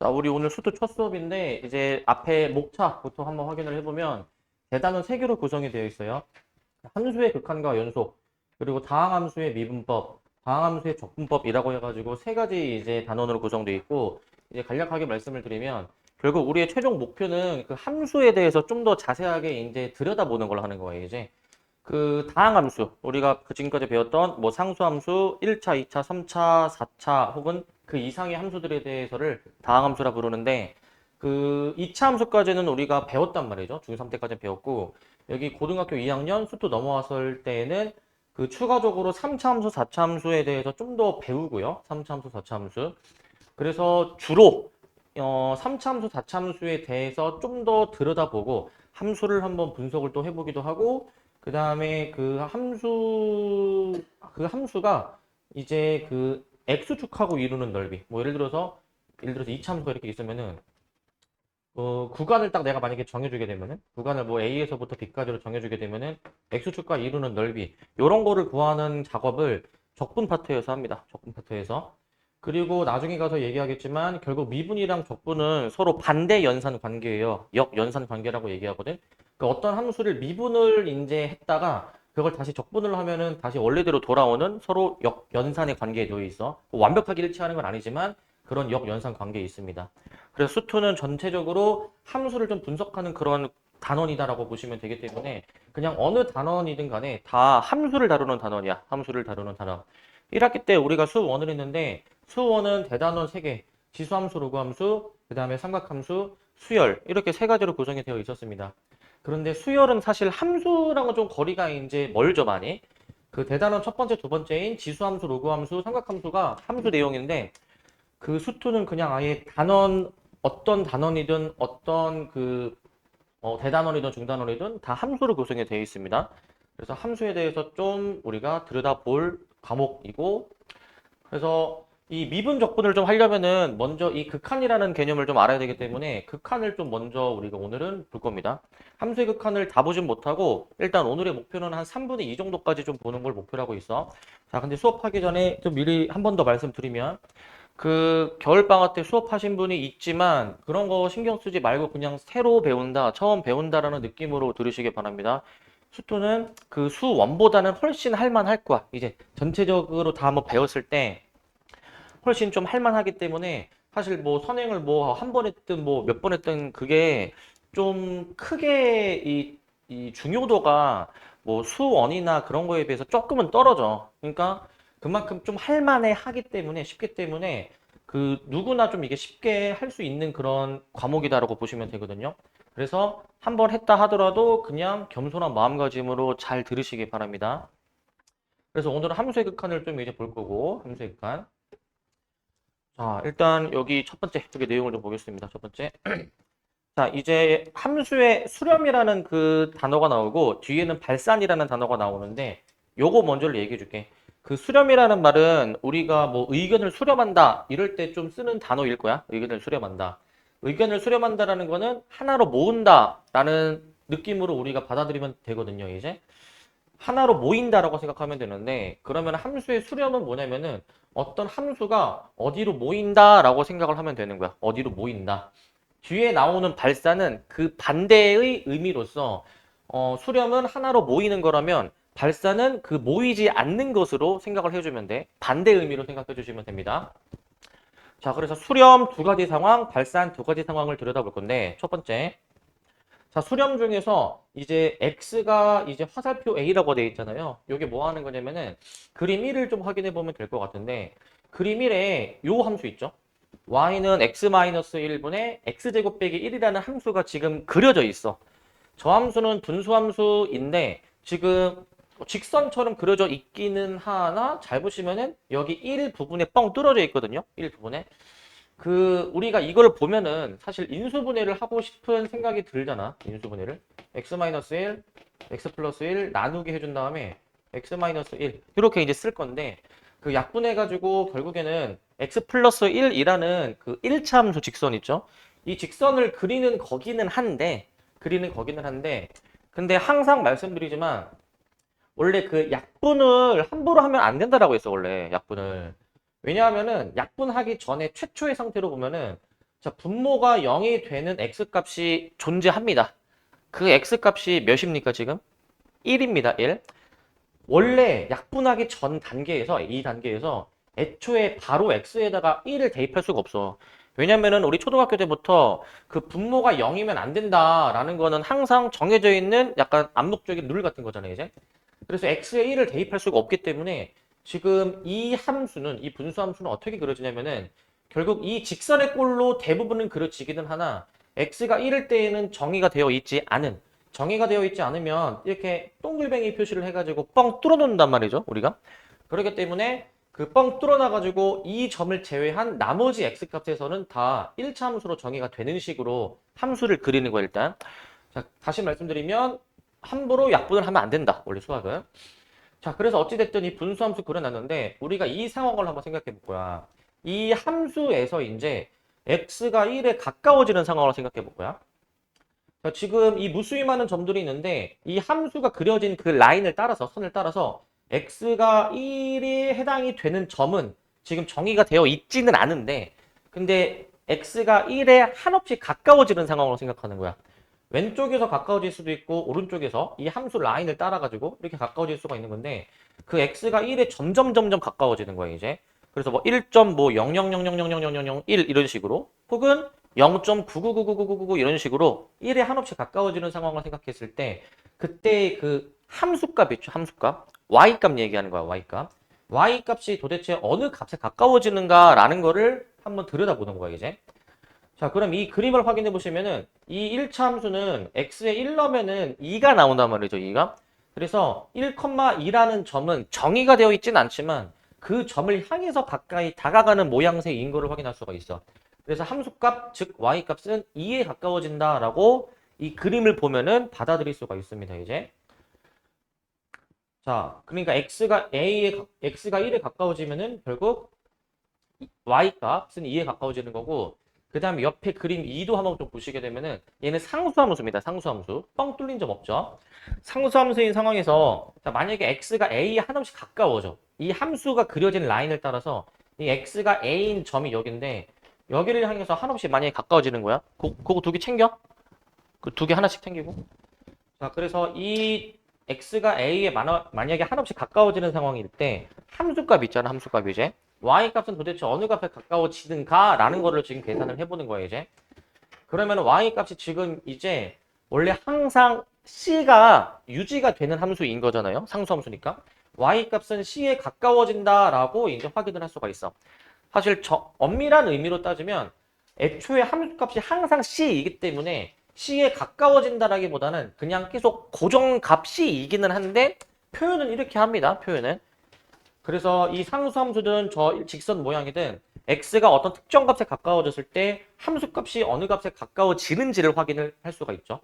자, 우리 오늘 수트 첫 수업인데 이제 앞에 목차부터 한번 확인을 해보면 대단원 3개로 구성이 되어 있어요. 함수의 극한과 연속, 그리고 다항함수의 미분법, 다항함수의 적분법이라고 해가지고 3가지 이제 단원으로 구성되어 있고, 이제 간략하게 말씀을 드리면 결국 우리의 최종 목표는 그 함수에 대해서 좀 더 자세하게 이제 들여다보는 걸 하는 거예요. 이제 그 다항함수, 우리가 그 지금까지 배웠던 뭐 상수함수 1차, 2차, 3차, 4차 혹은 그 이상의 함수들에 대해서를 다항함수라 부르는데, 그 2차 함수까지는 우리가 배웠단 말이죠. 중3 때까지 배웠고, 여기 고등학교 2학년 수투 넘어왔을 때에는 그 추가적으로 3차 함수, 4차 함수에 대해서 좀 더 배우고요. 3차 함수, 4차 함수. 그래서 주로 3차 함수, 4차 함수에 대해서 좀 더 들여다보고 함수를 한번 분석을 또 해보기도 하고, 그 다음에 그 함수가 이제 그 x축하고 이루는 넓이. 뭐 예를 들어서 2차 함수가 이렇게 있으면은 구간을 딱 내가 만약에 정해주게 되면은 구간을 뭐 A에서부터 B까지로 정해주게 되면은 x축과 이루는 넓이 요런 거를 구하는 작업을 적분 파트에서 합니다. 적분 파트에서. 그리고 나중에 가서 얘기하겠지만 결국 미분이랑 적분은 서로 반대 연산 관계예요. 역연산 관계라고 얘기하거든. 그 어떤 함수를 미분을 이제 했다가 그걸 다시 적분을 하면은 다시 원래대로 돌아오는 서로 역연산의 관계에 놓여 있어. 완벽하게 일치하는 건 아니지만 그런 역연산 관계에 있습니다. 그래서 수투는 전체적으로 함수를 좀 분석하는 그런 단원이다라고 보시면 되기 때문에 그냥 어느 단원이든 간에 다 함수를 다루는 단원이야. 함수를 다루는 단원. 1학기 때 우리가 수원을 했는데 수원은 대단원 3개, 지수함수, 로그함수, 그 다음에 삼각함수, 수열 이렇게 3가지로 구성이 되어 있었습니다. 그런데 수열은 사실 함수랑은 좀 거리가 이제 멀죠 많이. 그 대단원 첫 번째, 두 번째인 지수함수, 로그함수, 삼각함수가 함수 내용인데 그 수투는 그냥 아예 어떤 단원이든 어떤 대단원이든 중단원이든 다 함수로 구성이 되어 있습니다. 그래서 함수에 대해서 좀 우리가 들여다볼 과목이고, 그래서 이 미분 적분을 좀 하려면은 먼저 이 극한이라는 개념을 좀 알아야 되기 때문에 극한을 좀 먼저 우리가 오늘은 볼 겁니다. 함수의 극한을 다 보진 못하고 일단 오늘의 목표는 한 3분의 2 정도까지 좀 보는 걸 목표로 하고 있어. 자, 근데 수업하기 전에 좀 미리 한 번 더 말씀드리면 그 겨울방학 때 수업하신 분이 있지만 그런 거 신경 쓰지 말고 그냥 새로 배운다, 처음 배운다라는 느낌으로 들으시기 바랍니다. 수투는 그 수원보다는 훨씬 할만할 거야. 이제 전체적으로 다 한번 배웠을 때 훨씬 좀 할만하기 때문에 사실 뭐 선행을 뭐 한 번 했든 뭐 몇 번 했든 그게 좀 크게 이 중요도가 뭐 수원이나 그런 거에 비해서 조금은 떨어져. 그러니까 그만큼 좀 할만해 하기 때문에 쉽기 때문에 그 누구나 좀 이게 쉽게 할 수 있는 그런 과목이다라고 보시면 되거든요. 그래서 한 번 했다 하더라도 그냥 겸손한 마음가짐으로 잘 들으시기 바랍니다. 그래서 오늘은 함수의 극한을 좀 이제 볼 거고, 함수의 극한. 자, 일단 여기 첫 번째 여기 내용을 좀 보겠습니다. 첫 번째. 자, 이제 함수의 수렴이라는 그 단어가 나오고 뒤에는 발산이라는 단어가 나오는데 요거 먼저 얘기해 줄게. 그 수렴이라는 말은 우리가 뭐 의견을 수렴한다 이럴 때 좀 쓰는 단어일 거야. 의견을 수렴한다. 의견을 수렴한다라는 거는 하나로 모은다라는 느낌으로 우리가 받아들이면 되거든요, 이제. 하나로 모인다라고 생각하면 되는데 그러면 함수의 수렴은 뭐냐면은 어떤 함수가 어디로 모인다라고 생각을 하면 되는 거야. 어디로 모인다. 뒤에 나오는 발사는 그 반대의 의미로서 수렴은 하나로 모이는 거라면 발사는 그 모이지 않는 것으로 생각을 해주면 돼. 반대 의미로 생각해 주시면 됩니다. 자, 그래서 수렴 2가지 상황, 발산 2가지 상황을 들여다볼 건데 첫 번째. 자, 수렴 중에서 이제 x가 이제 화살표 a라고 되어 있잖아요. 이게 뭐 하는 거냐면은 그림 1을 좀 확인해 보면 될 것 같은데 그림 1에 요 함수 있죠? y는 x-1분의 x제곱 빼기 1이라는 함수가 지금 그려져 있어. 저 함수는 분수함수인데 지금 직선처럼 그려져 있기는 하나 잘 보시면은 여기 1 부분에 뻥 뚫어져 있거든요. 1 부분에. 그 우리가 이걸 보면은 사실 인수분해를 하고 싶은 생각이 들잖아. 인수분해를 x-1 x 플러스 1 나누기 해준 다음에 x-1 이렇게 이제 쓸 건데 그 약분해 가지고 결국에는 x 플러스 1이라는 그 1차 함수 직선 있죠. 이 직선을 그리는 거기는 한데 근데 항상 말씀드리지만 원래 그 약분을 함부로 하면 안 된다라고 했어. 원래 약분을. 왜냐하면은 약분하기 전에 최초의 상태로 보면은 자, 분모가 0이 되는 x값이 존재합니다. 그 x값이 몇입니까, 지금? 1입니다, 1. 원래 약분하기 전 단계에서, 이 단계에서 애초에 바로 x에다가 1을 대입할 수가 없어. 왜냐면은 우리 초등학교 때부터 그 분모가 0이면 안 된다라는 거는 항상 정해져 있는 약간 암묵적인 룰 같은 거잖아요, 이제. 그래서 x에 1을 대입할 수가 없기 때문에 지금 이 함수는, 이 분수 함수는 어떻게 그려지냐면은 결국 이 직선의 꼴로 대부분은 그려지기는 하나 x가 1일 때에는 정의가 되어 있지 않으면 이렇게 동글뱅이 표시를 해가지고 뻥 뚫어놓는단 말이죠, 우리가. 그렇기 때문에 그 뻥 뚫어놔가지고 이 점을 제외한 나머지 x값에서는 다 1차 함수로 정의가 되는 식으로 함수를 그리는 거예요, 일단. 자, 다시 말씀드리면 함부로 약분을 하면 안 된다, 원래 수학은. 자, 그래서 어찌됐든 이 분수함수 그려놨는데 우리가 이 상황을 한번 생각해 볼 거야. 이 함수에서 이제 x가 1에 가까워지는 상황을 생각해 볼 거야. 자, 지금 이 무수히 많은 점들이 있는데 이 함수가 그려진 그 라인을 따라서, 선을 따라서 x가 1에 해당이 되는 점은 지금 정의가 되어 있지는 않은데 근데 x가 1에 한없이 가까워지는 상황으로 생각하는 거야. 왼쪽에서 가까워질 수도 있고 오른쪽에서 이 함수 라인을 따라가지고 이렇게 가까워질 수가 있는 건데 그 x가 1에 점점 가까워지는 거예요, 이제. 그래서 뭐 1.000000001 이런 식으로 혹은 0.9999999 이런 식으로 1에 한없이 가까워지는 상황을 생각했을 때 그때 그 함수값 있죠, 함수값. y값 얘기하는 거야, y값. y값이 도대체 어느 값에 가까워지는가라는 거를 한번 들여다보는 거야, 이제. 자, 그럼 이 그림을 확인해 보시면은 이 1차 함수는 x에 1 넣으면은 2가 나온단 말이죠, 2가. 그래서 1,2라는 점은 정의가 되어 있진 않지만 그 점을 향해서 가까이 다가가는 모양새인 거를 확인할 수가 있어. 그래서 함수값, 즉 y값은 2에 가까워진다라고 이 그림을 보면은 받아들일 수가 있습니다, 이제. 자, 그러니까 x가 1에 가까워지면은 결국 y값은 2에 가까워지는 거고 그 다음에 옆에 그림 2도 한번 좀 보시게 되면은 얘는 상수함수입니다. 상수함수. 뻥 뚫린 점 없죠. 상수함수인 상황에서 자, 만약에 x가 a에 한없이 가까워져. 이 함수가 그려진 라인을 따라서 이 x가 a인 점이 여기인데 여기를 향해서 한없이 만약에 가까워지는 거야. 그거 두 개 챙겨? 그 두 개 하나씩 챙기고. 자, 그래서 이 x가 a에 만약에 한없이 가까워지는 상황일 때 함수값 있잖아, 함수값 이제. y값은 도대체 어느 값에 가까워지는가 라는 거를 지금 계산을 해보는 거예요, 이제. 그러면 y값이 지금 이제 원래 항상 c가 유지가 되는 함수인 거잖아요, 상수함수니까. y값은 c에 가까워진다라고 이제 확인을 할 수가 있어. 사실 엄밀한 의미로 따지면 애초에 함수값이 항상 c이기 때문에 c에 가까워진다라기보다는 그냥 계속 고정값이이기는 한데 표현은 이렇게 합니다. 표현은. 그래서 이 상수함수든 저 직선 모양이든 x가 어떤 특정 값에 가까워졌을 때 함수값이 어느 값에 가까워지는지를 확인을 할 수가 있죠.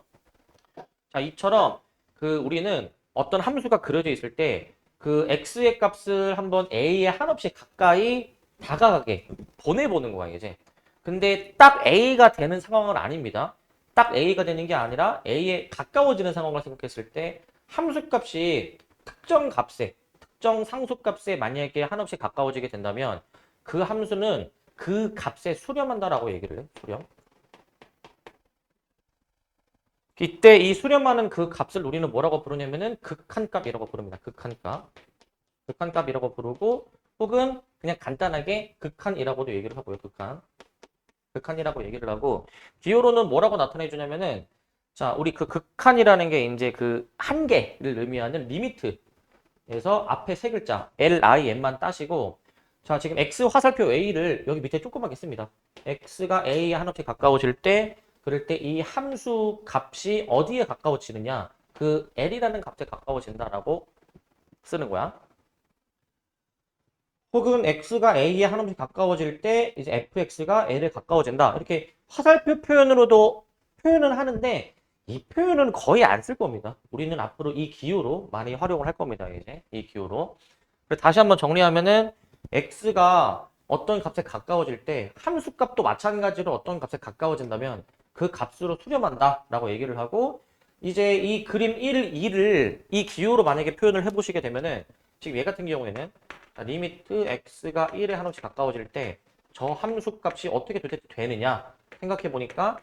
자, 이처럼 그 우리는 어떤 함수가 그려져 있을 때 그 x의 값을 한번 a에 한없이 가까이 다가가게 보내보는 거야, 이제. 근데 딱 a가 되는 상황은 아닙니다. 딱 a가 되는 게 아니라 a에 가까워지는 상황을 생각했을 때 함수값이 특정 상수값에 만약에 한없이 가까워지게 된다면 그 함수는 그 값에 수렴한다라고 얘기를 해. 수렴. 이때 이 수렴하는 그 값을 우리는 뭐라고 부르냐면은 극한값이라고 부릅니다. 극한값. 극한값이라고 부르고 혹은 그냥 간단하게 극한이라고도 얘기를 하고요. 극한이라고 얘기를 하고 기호로는 뭐라고 나타내 주냐면은 자, 우리 그 극한이라는 게 이제 그 한계를 의미하는 리미트에서 앞에 세 글자 LIM만 따시고 자, 지금 x 화살표 A를 여기 밑에 조그맣게 씁니다. x가 A에 한없이 가까워질 때 그럴 때 이 함수 값이 어디에 가까워지느냐 그 L이라는 값에 가까워진다라고 쓰는 거야. 혹은 x가 a에 한없이 가까워질 때 이제 fx가 l에 가까워진다. 이렇게 화살표 표현으로도 표현을 하는데 이 표현은 거의 안 쓸 겁니다. 우리는 앞으로 이 기호로 많이 활용을 할 겁니다. 이제 이 기호로. 다시 한번 정리하면은 x가 어떤 값에 가까워질 때 함수값도 마찬가지로 어떤 값에 가까워진다면 그 값으로 수렴한다라고 얘기를 하고 이제 이 그림 1, 2를 이 기호로 만약에 표현을 해보시게 되면은 지금 얘 같은 경우에는 리미트 x가 1에 한없이 가까워질 때 저 함수 값이 어떻게 도대체 되느냐 생각해 보니까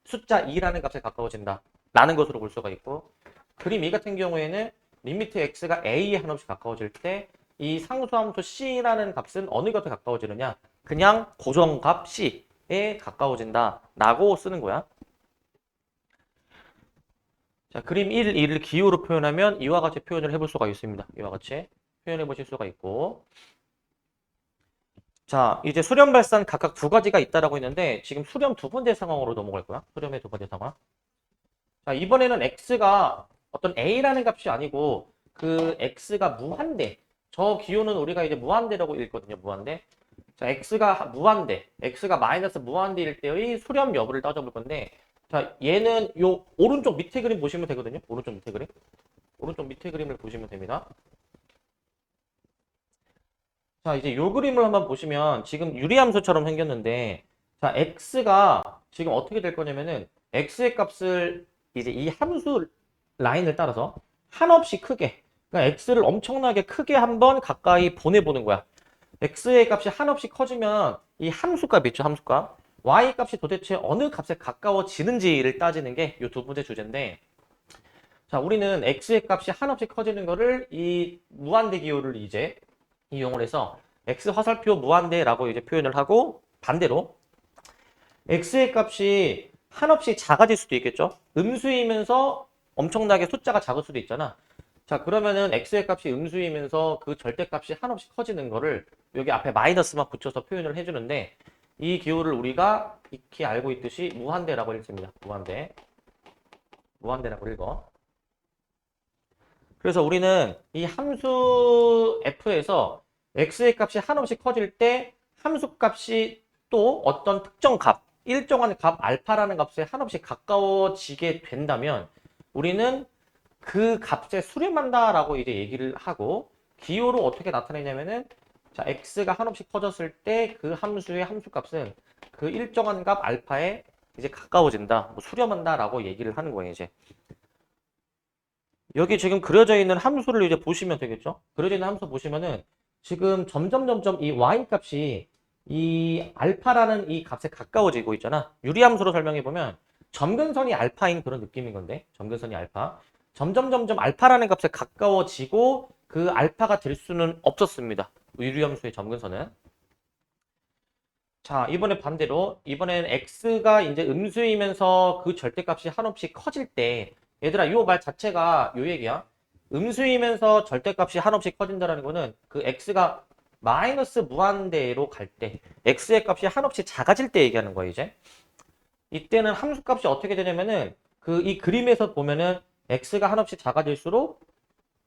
숫자 2라는 값에 가까워진다 라는 것으로 볼 수가 있고, 그림 2 같은 경우에는 리미트 x가 a에 한없이 가까워질 때 이 상수함수 c라는 값은 어느 것에 가까워지느냐, 그냥 고정값 c에 가까워진다 라고 쓰는 거야. 자, 그림 1, 2를 기호로 표현하면 이와 같이 표현을 해볼 수가 있습니다. 이와 같이 표현해 보실 수가 있고, 자, 이제 수렴 발산 각각 두 가지가 있다라고 했는데 지금 수렴 두 번째 상황으로 넘어갈 거야. 수렴의 두 번째 상황. 자, 이번에는 x가 어떤 a라는 값이 아니고 그 x가 무한대. 저 기호는 우리가 이제 무한대라고 읽거든요. 무한대. 자, x가 무한대, x가 마이너스 무한대일 때의 수렴 여부를 따져볼 건데, 자, 얘는 요 오른쪽 밑에 그림 보시면 되거든요. 오른쪽 밑에 그림. 오른쪽 밑에 그림을 보시면 됩니다. 자, 이제 요 그림을 한번 보시면 지금 유리함수처럼 생겼는데, 자, x가 지금 어떻게 될 거냐면은 x의 값을 이제 이 함수 라인을 따라서 한없이 크게, 그러니까 x를 엄청나게 크게 한번 가까이 보내보는 거야. x의 값이 한없이 커지면 이 함수값 있죠, 함수값. y 값이 도대체 어느 값에 가까워지는지를 따지는 게 이 두 번째 주제인데, 자, 우리는 x의 값이 한없이 커지는 거를 이 무한대 기호를 이제 이용을 해서 x 화살표 무한대라고 이제 표현을 하고, 반대로 x의 값이 한없이 작아질 수도 있겠죠. 음수이면서 엄청나게 숫자가 작을 수도 있잖아. 자, 그러면은 x의 값이 음수이면서 그 절대값이 한없이 커지는 거를 여기 앞에 마이너스만 붙여서 표현을 해주는데, 이 기호를 우리가 익히 알고 있듯이 무한대라고 읽습니다. 무한대. 무한대라고 읽어. 그래서 우리는 이 함수 f에서 x의 값이 한없이 커질 때 함수 값이 또 어떤 특정 값, 일정한 값 알파라는 값에 한없이 가까워지게 된다면 우리는 그 값에 수렴한다라고 이제 얘기를 하고, 기호로 어떻게 나타내냐면은, 자, x가 한없이 커졌을 때 그 함수의 함수값은 그 일정한 값 알파에 이제 가까워진다, 뭐 수렴한다라고 얘기를 하는 거예요. 이제 여기 지금 그려져 있는 함수를 이제 보시면 되겠죠. 그려져 있는 함수 보시면은 지금 점점 이 y 값이 이 알파라는 이 값에 가까워지고 있잖아. 유리함수로 설명해 보면 점근선이 알파인 그런 느낌인 건데, 점근선이 알파. 점점 알파라는 값에 가까워지고 그 알파가 될 수는 없었습니다. 유리함수의 점근선은. 자, 이번에 반대로, 이번엔 x가 이제 음수이면서 그 절대값이 한없이 커질 때, 얘들아, 이 말 자체가 요 얘기야. 음수이면서 절대값이 한없이 커진다라는 거는 그 x가 마이너스 무한대로 갈 때, x의 값이 한없이 작아질 때 얘기하는 거야, 이제. 이때는 함수값이 어떻게 되냐면은 그 이 그림에서 보면은 x가 한없이 작아질수록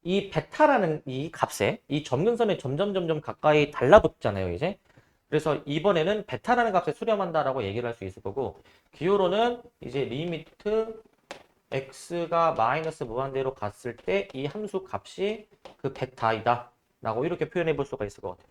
이 베타라는 이 값에 이 점근선에 점점 가까이 달라붙잖아요, 이제. 그래서 이번에는 베타라는 값에 수렴한다라고 얘기를 할 수 있을 거고, 기호로는 이제 리미트 x가 마이너스 무한대로 갔을 때 이 함수 값이 그 베타이다 라고 이렇게 표현해 볼 수가 있을 것 같아요.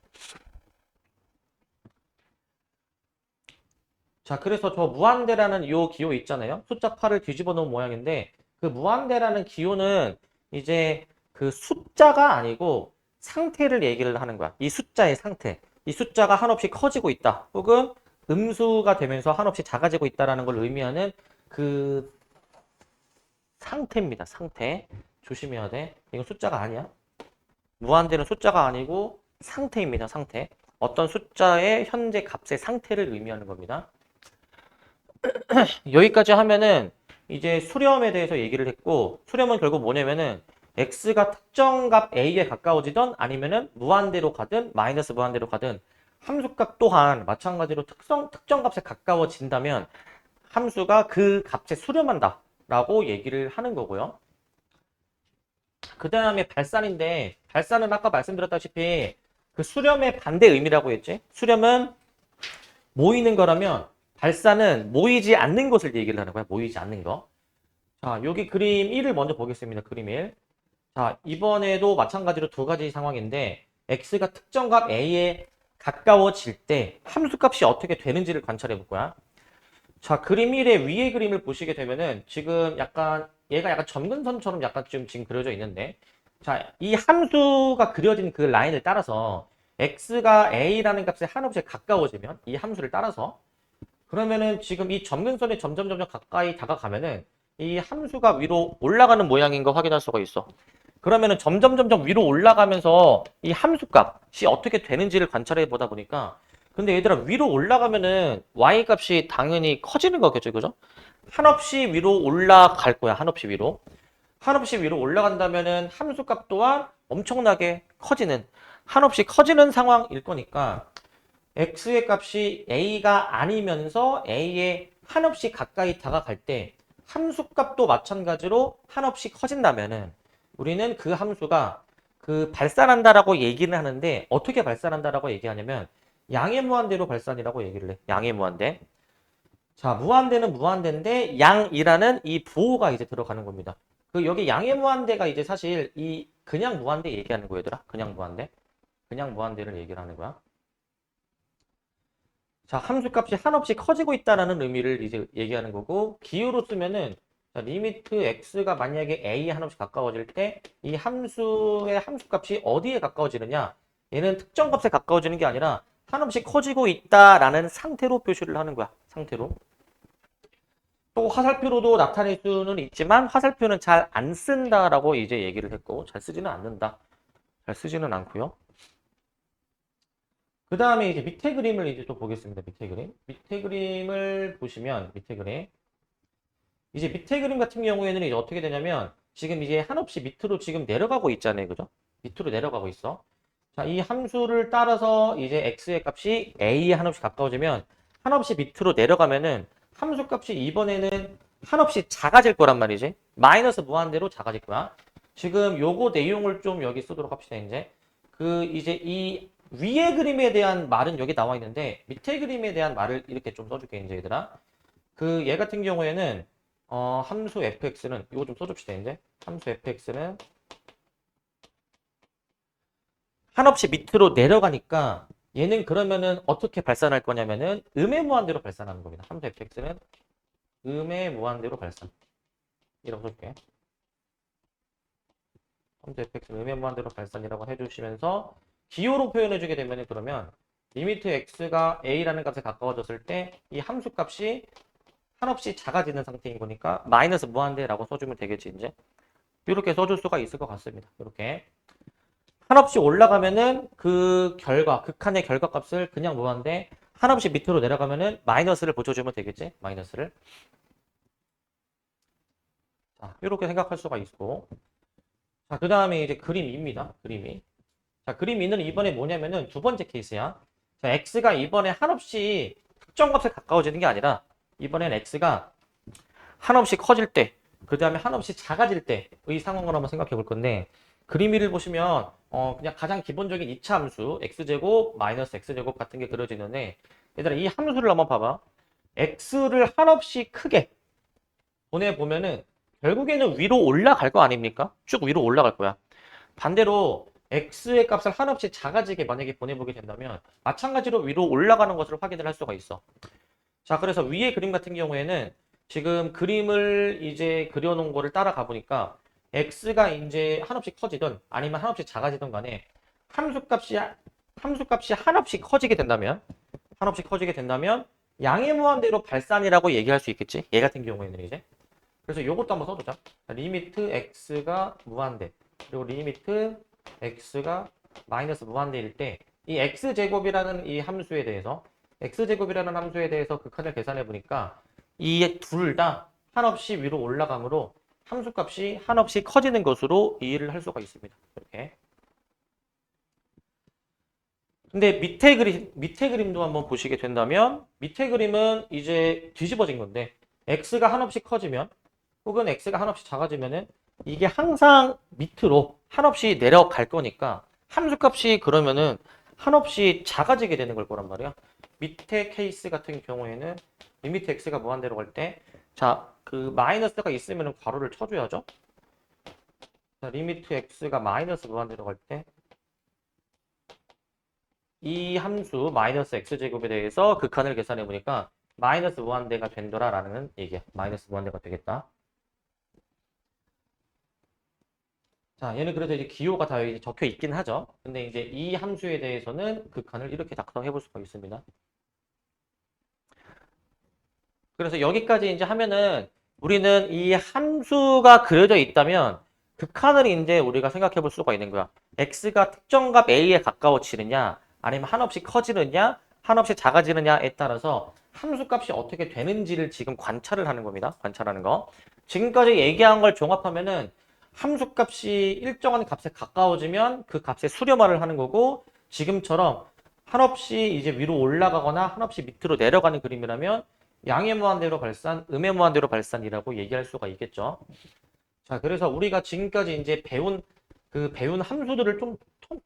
자, 그래서 저 무한대라는 요 기호 있잖아요. 숫자 8을 뒤집어 놓은 모양인데, 그 무한대라는 기호는 이제 그 숫자가 아니고 상태를 얘기를 하는 거야. 이 숫자의 상태. 이 숫자가 한없이 커지고 있다. 혹은 음수가 되면서 한없이 작아지고 있다라는 걸 의미하는 그 상태입니다. 상태. 조심해야 돼. 이건 숫자가 아니야. 무한대는 숫자가 아니고 상태입니다. 상태. 어떤 숫자의 현재 값의 상태를 의미하는 겁니다. 여기까지 하면은 이제 수렴에 대해서 얘기를 했고, 수렴은 결국 뭐냐면은 x가 특정 값 a에 가까워지던 아니면은 무한대로 가든 마이너스 무한대로 가든 함수값 또한 마찬가지로 특정 값에 가까워진다면 함수가 그 값에 수렴한다 라고 얘기를 하는 거고요. 그 다음에 발산인데, 발산은 아까 말씀드렸다시피 그 수렴의 반대 의미라고 했지. 수렴은 모이는 거라면 발산은 모이지 않는 것을 얘기를 하는 거야. 모이지 않는 거. 자, 여기 그림 1을 먼저 보겠습니다. 그림 1. 자, 이번에도 마찬가지로 두 가지 상황인데, x가 특정 값 a에 가까워질 때 함수값이 어떻게 되는지를 관찰해 볼 거야. 자, 그림 1의 위의 그림을 보시게 되면은 지금 약간 얘가 약간 점근선처럼 약간 좀 지금 그려져 있는데, 자, 이 함수가 그려진 그 라인을 따라서 x가 a라는 값에 한없이 가까워지면 이 함수를 따라서, 그러면은 지금 이 점근선에 점점 가까이 다가가면은 이 함수가 위로 올라가는 모양인 거 확인할 수가 있어. 그러면은 점점 위로 올라가면서 이 함수 값이 어떻게 되는지를 관찰해 보다 보니까 근데 얘들아 위로 올라가면은 y 값이 당연히 커지는 거겠죠, 그죠? 한없이 위로 올라갈 거야, 한없이 위로. 한없이 위로 올라간다면은 함수 값 또한 엄청나게 커지는, 한없이 커지는 상황일 거니까 x의 값이 a가 아니면서 a에 한없이 가까이 다가갈 때 함수 값도 마찬가지로 한없이 커진다면은 우리는 그 함수가 그 발산한다라고 얘기는 하는데 어떻게 발산한다라고 얘기하냐면 양의 무한대로 발산이라고 얘기를 해. 양의 무한대. 자, 무한대는 무한대인데 양이라는 이 부호가 이제 들어가는 겁니다. 그 여기 양의 무한대가 이제 사실 이 그냥 무한대 얘기하는 거야, 얘들아. 그냥 무한대. 그냥 무한대를 얘기를 하는 거야. 자, 함수값이 한없이 커지고 있다라는 의미를 이제 얘기하는 거고 기호로 쓰면은 자, 리미트 x가 만약에 a에 한없이 가까워질 때 이 함수의 함수값이 어디에 가까워지느냐? 얘는 특정 값에 가까워지는 게 아니라 한없이 커지고 있다라는 상태로 표시를 하는 거야. 상태로. 또 화살표로도 나타낼 수는 있지만 화살표는 잘 안 쓴다라고 이제 얘기를 했고 잘 쓰지는 않는다. 잘 쓰지는 않고요. 그 다음에 이제 밑에 그림을 이제 또 보겠습니다. 밑에 그림. 밑에 그림을 보시면 밑에 그림. 이제 밑에 그림 같은 경우에는 이제 어떻게 되냐면 지금 이제 한없이 밑으로 지금 내려가고 있잖아요. 그죠? 밑으로 내려가고 있어. 자, 이 함수를 따라서 이제 x의 값이 a에 한없이 가까워지면 한없이 밑으로 내려가면은 함수 값이 이번에는 한없이 작아질 거란 말이지. 마이너스 무한대로 작아질 거야. 지금 요거 내용을 좀 여기 쓰도록 합시다. 이제 이 위의 그림에 대한 말은 여기 나와 있는데 밑에 그림에 대한 말을 이렇게 좀 써줄게 이제 얘들아. 그 얘 같은 경우에는 함수 fx는 이거 좀 써줍시다 이제. 함수 fx는 한없이 밑으로 내려가니까 얘는 그러면은 어떻게 발산할 거냐면은 음의 무한대로 발산하는 겁니다. 함수 fx는 음의 무한대로 발산. 이라고 쓸게. 함수 fx는 음의 무한대로 발산이라고 해주시면서 기호로 표현해주게 되면은 그러면 리미트 x가 a라는 값에 가까워졌을 때 이 함수 값이 한없이 작아지는 상태인 거니까 마이너스 무한대라고 써주면 되겠지 이제. 이렇게 써줄 수가 있을 것 같습니다. 이렇게. 한없이 올라가면은 그 결과, 극한의 결과값을 그냥 무한대, 한없이 밑으로 내려가면은 마이너스를 붙여주면 되겠지? 마이너스를. 자, 이렇게 생각할 수가 있고. 자, 그 다음에 이제 그림 2입니다. 그림 2. 자, 그림 2는 이번에 뭐냐면은 두 번째 케이스야. 자, x가 이번에 한없이 특정 값에 가까워지는 게 아니라 이번엔 x가 한없이 커질 때, 그 다음에 한없이 작아질 때의 상황을 한번 생각해 볼 건데 그림 1을 보시면 그냥 가장 기본적인 2차 함수 x제곱 마이너스 x제곱 같은 게 그려지는데 얘들아 이 함수를 한번 봐봐. x를 한없이 크게 보내보면은 결국에는 위로 올라갈 거 아닙니까? 쭉 위로 올라갈 거야. 반대로 x의 값을 한없이 작아지게 만약에 보내보게 된다면 마찬가지로 위로 올라가는 것을 확인을 할 수가 있어. 자, 그래서 위의 그림 같은 경우에는 지금 그림을 이제 그려놓은 거를 따라가 보니까 x가 이제 한없이 커지든 아니면 한없이 작아지든 간에 함수값이 한없이 커지게 된다면 양의 무한대로 발산이라고 얘기할 수 있겠지. 얘 같은 경우에는 이제. 그래서 이것도 한번 써보자. 리미트 x가 무한대 그리고 리미트 x가 마이너스 무한대일 때 이 x제곱이라는 이 함수에 대해서 x제곱이라는 함수에 대해서 극한을 계산해 보니까 이 둘 다 한없이 위로 올라가므로 함수값이 한없이 커지는 것으로 이해를 할 수가 있습니다. 이렇게. 근데 밑에 그림도 한번 보시게 된다면 밑에 그림은 이제 뒤집어진 건데 x가 한없이 커지면 혹은 x가 한없이 작아지면은 이게 항상 밑으로 한없이 내려갈 거니까 함수값이 그러면은 한없이 작아지게 되는 걸 거란 말이야. 밑에 케이스 같은 경우에는 리미트 x가 무한대로 갈 때 자, 그 마이너스가 있으면 괄호를 쳐줘야죠. 자, 리미트 x가 마이너스 무한대로 갈 때 이 함수 마이너스 x제곱에 대해서 극한을 계산해 보니까 마이너스 무한대가 된더라라는 얘기야. 마이너스 무한대가 되겠다. 자, 얘는 그래서 이제 기호가 다 여기 적혀 있긴 하죠. 근데 이제 이 함수에 대해서는 극한을 이렇게 작성해 볼 수가 있습니다. 그래서 여기까지 이제 하면은 우리는 이 함수가 그려져 있다면 극한을 이제 우리가 생각해 볼 수가 있는 거야. x가 특정 값 a에 가까워지느냐 아니면 한없이 커지느냐 한없이 작아지느냐에 따라서 함수 값이 어떻게 되는지를 지금 관찰을 하는 겁니다. 관찰하는 거. 지금까지 얘기한 걸 종합하면은 함수 값이 일정한 값에 가까워지면 그 값의 수렴화를 하는 거고 지금처럼 한없이 이제 위로 올라가거나 한없이 밑으로 내려가는 그림이라면 양의 무한대로 발산, 음의 무한대로 발산이라고 얘기할 수가 있겠죠. 자, 그래서 우리가 지금까지 이제 배운 함수들을 좀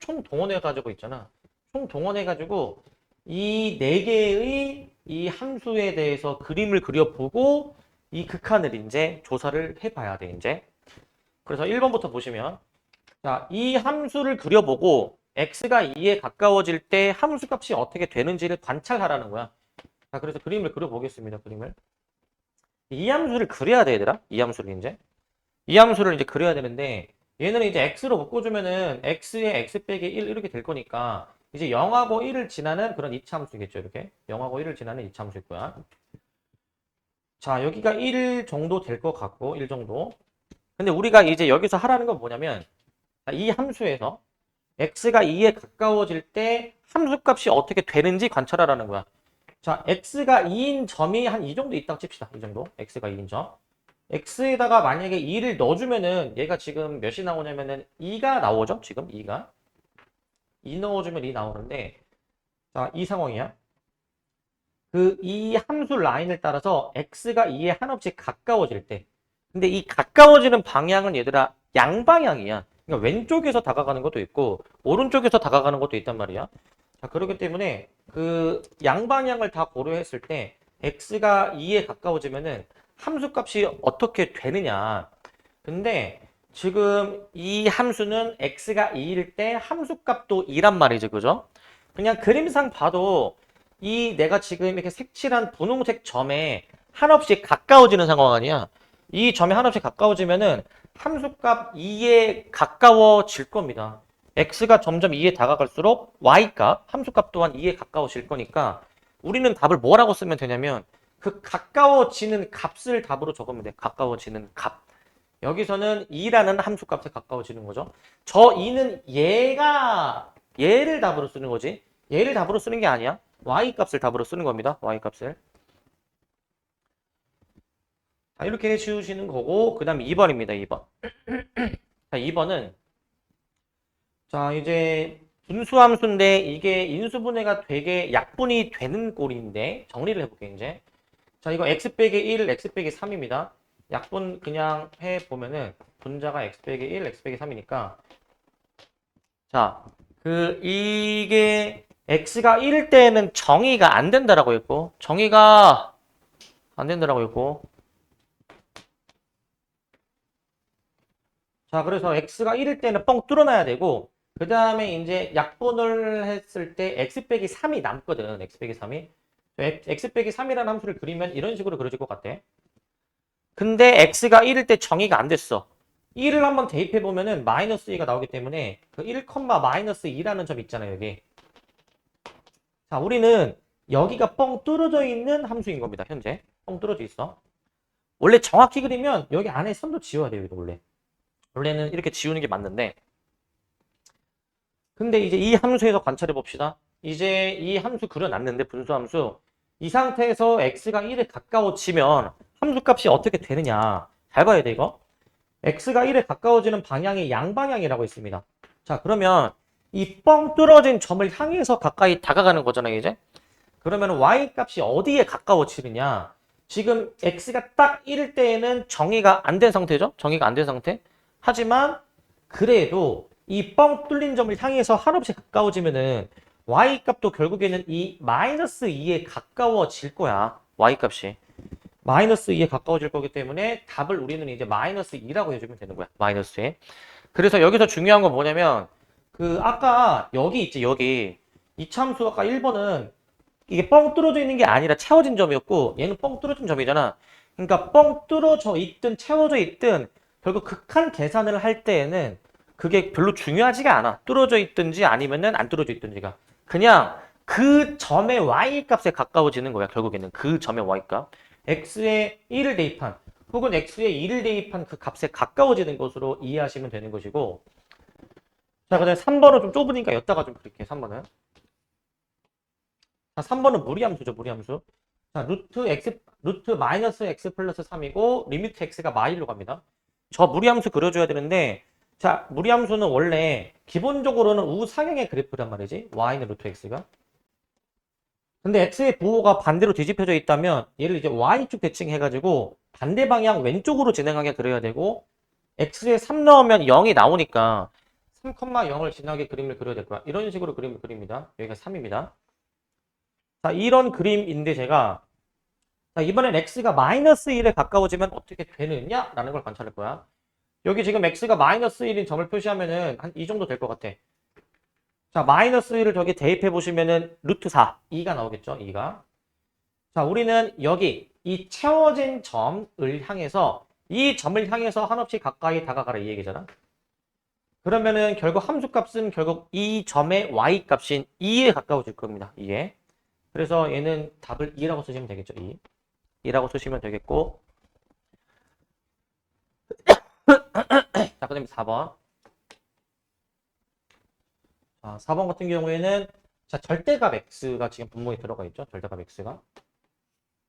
총 동원해 가지고 있잖아. 총 동원해 가지고 이 네 개의 이 함수에 대해서 그림을 그려보고 이 극한을 이제 조사를 해봐야 돼, 이제. 그래서 1번부터 보시면, 자, 이 함수를 그려보고 x가 2에 가까워질 때 함수 값이 어떻게 되는지를 관찰하라는 거야. 자, 그래서 그림을 그려보겠습니다. 그림을. 이 함수를 그려야 돼, 얘들아. 이 함수를 이제. 이 함수를 이제 그려야 되는데, 얘는 이제 x로 묶어주면은 x에 x 빼기 1 이렇게 될 거니까, 이제 0하고 1을 지나는 그런 이차함수겠죠, 이렇게. 0하고 1을 지나는 이차함수일 거야. 자, 여기가 1 정도 될 것 같고, 1 정도. 근데 우리가 이제 여기서 하라는 건 뭐냐면, 이 함수에서 x가 2에 가까워질 때 함수값이 어떻게 되는지 관찰하라는 거야. 자, x가 2인 점이 한 이 정도 있다고 칩시다. 이 정도. x가 2인 점. x에다가 만약에 2를 넣어주면은 얘가 지금 몇이 나오냐면은 2가 나오죠. 지금 2가. 2 넣어주면 2 나오는데 자, 이 상황이야. 그 이 함수 라인을 따라서 x가 2에 한없이 가까워질 때 근데 이 가까워지는 방향은 얘들아 양방향이야. 그러니까 왼쪽에서 다가가는 것도 있고 오른쪽에서 다가가는 것도 있단 말이야. 자, 그렇기 때문에 그 양방향을 다 고려했을 때 x가 2에 가까워지면은 함수값이 어떻게 되느냐. 근데 지금 이 함수는 x가 2일 때 함수값도 2란 말이죠. 그죠? 그냥 그림상 봐도 이 내가 지금 이렇게 색칠한 분홍색 점에 한없이 가까워지는 상황 아니야. 이 점에 한없이 가까워지면은 함수값 2에 가까워질 겁니다. x가 점점 2에 다가갈수록 y값, 함수값 또한 2에 가까워질 거니까 우리는 답을 뭐라고 쓰면 되냐면 그 가까워지는 값을 답으로 적으면 돼. 가까워지는 값. 여기서는 2라는 함수값에 가까워지는 거죠. 저 2는 얘를 답으로 쓰는 거지. 얘를 답으로 쓰는 게 아니야. y값을 답으로 쓰는 겁니다. y값을. 자, 이렇게 지우시는 거고 그 다음에 2번입니다. 2번. 자, 2번은 자, 이제 분수함수인데 이게 인수분해가 되게 약분이 되는 꼴인데 정리를 해볼게요, 이제. 자, 이거 x 빼기 1, x 빼기 3입니다. 약분 그냥 해보면은 분자가 x 빼기 1, x 빼기 3이니까 자, 이게 x가 1일 때는 정의가 안 된다라고 했고 정의가 안 된다라고 했고 자, 그래서 x가 1일 때는 뻥 뚫어놔야 되고 그 다음에 이제 약분을 했을 때 x 빼기 3이 남거든. x 빼기 3이. x 빼기 3이라는 함수를 그리면 이런 식으로 그려질 것 같아. 근데 x가 1일 때 정의가 안 됐어. 1을 한번 대입해 보면은 마이너스 2가 나오기 때문에 그 1, 마이너스 2라는 점 있잖아요, 여기. 자, 우리는 여기가 뻥 뚫어져 있는 함수인 겁니다, 현재. 뻥 뚫어져 있어. 원래 정확히 그리면 여기 안에 선도 지워야 돼요, 이거 원래. 원래는 이렇게 지우는 게 맞는데 근데 이제 이 함수에서 관찰해 봅시다. 이제 이 함수 그려놨는데 분수함수 이 상태에서 x가 1에 가까워지면 함수값이 어떻게 되느냐 잘 봐야 돼 이거. x가 1에 가까워지는 방향이 양방향이라고 있습니다. 자, 그러면 이 뻥 뚫어진 점을 향해서 가까이 다가가는 거잖아요 이제. 그러면 y값이 어디에 가까워지느냐. 지금 x가 딱 1일 때에는 정의가 안 된 상태죠. 정의가 안 된 상태. 하지만 그래도 이 뻥 뚫린 점을 향해서 한없이 가까워지면은 y값도 결국에는 이 마이너스 2에 가까워질 거야. y값이. 마이너스 2에 가까워질 거기 때문에 답을 우리는 이제 마이너스 2라고 해주면 되는 거야. 마이너스 2. 그래서 여기서 중요한 건 뭐냐면 아까 여기 있지 여기 이차함수 아까 1번은 이게 뻥 뚫어져 있는 게 아니라 채워진 점이었고 얘는 뻥 뚫어진 점이잖아. 그러니까 뻥 뚫어져 있든 채워져 있든 결국 극한 계산을 할 때에는 그게 별로 중요하지가 않아. 뚫어져 있든지 아니면은 안 뚫어져 있든지가. 그냥 그 점의 y값에 가까워지는 거야. 결국에는 그 점의 y값. x의 1을 대입한 혹은 x의 2를 대입한 그 값에 가까워지는 것으로 이해하시면 되는 것이고 자, 그다음에 3번은 좀 좁으니까 여기다가 좀 그릴게요. 3번은. 자, 3번은 무리함수죠. 무리함수. 자, 루트 마이너스 x 플러스 3이고 리미트 x가 마일로 갑니다. 저 무리함수 그려줘야 되는데 자, 무리함수는 원래 기본적으로는 우상향의 그래프란 말이지. y는 루트 x가. 근데 x의 부호가 반대로 뒤집혀져 있다면 얘를 이제 y축 대칭해가지고 반대 방향 왼쪽으로 진행하게 그려야 되고 x에 3 넣으면 0이 나오니까 3,0을 지나게 그림을 그려야 될 거야. 이런 식으로 그림을 그립니다. 여기가 3입니다. 자, 이런 그림인데 제가 자, 이번엔 x가 마이너스 1에 가까워지면 어떻게 되느냐라는 걸 관찰할 거야. 여기 지금 x가 마이너스 1인 점을 표시하면은 한 이 정도 될 것 같아. 자, 마이너스 1을 저기 대입해 보시면은 루트 4, 2가 나오겠죠? 2가. 자, 우리는 여기 이 채워진 점을 향해서 이 점을 향해서 한없이 가까이 다가가라 이 얘기잖아. 그러면은 결국 함수값은 결국 이 점의 y값인 2에 가까워질 겁니다. 2에. 그래서 얘는 답을 2라고 쓰시면 되겠죠. 2. 2라고 쓰시면 되겠고. 자, 그 다음에 4번. 자, 4번 같은 경우에는 자, 절대값 x가 지금 분모에 들어가 있죠. 절대값 x가.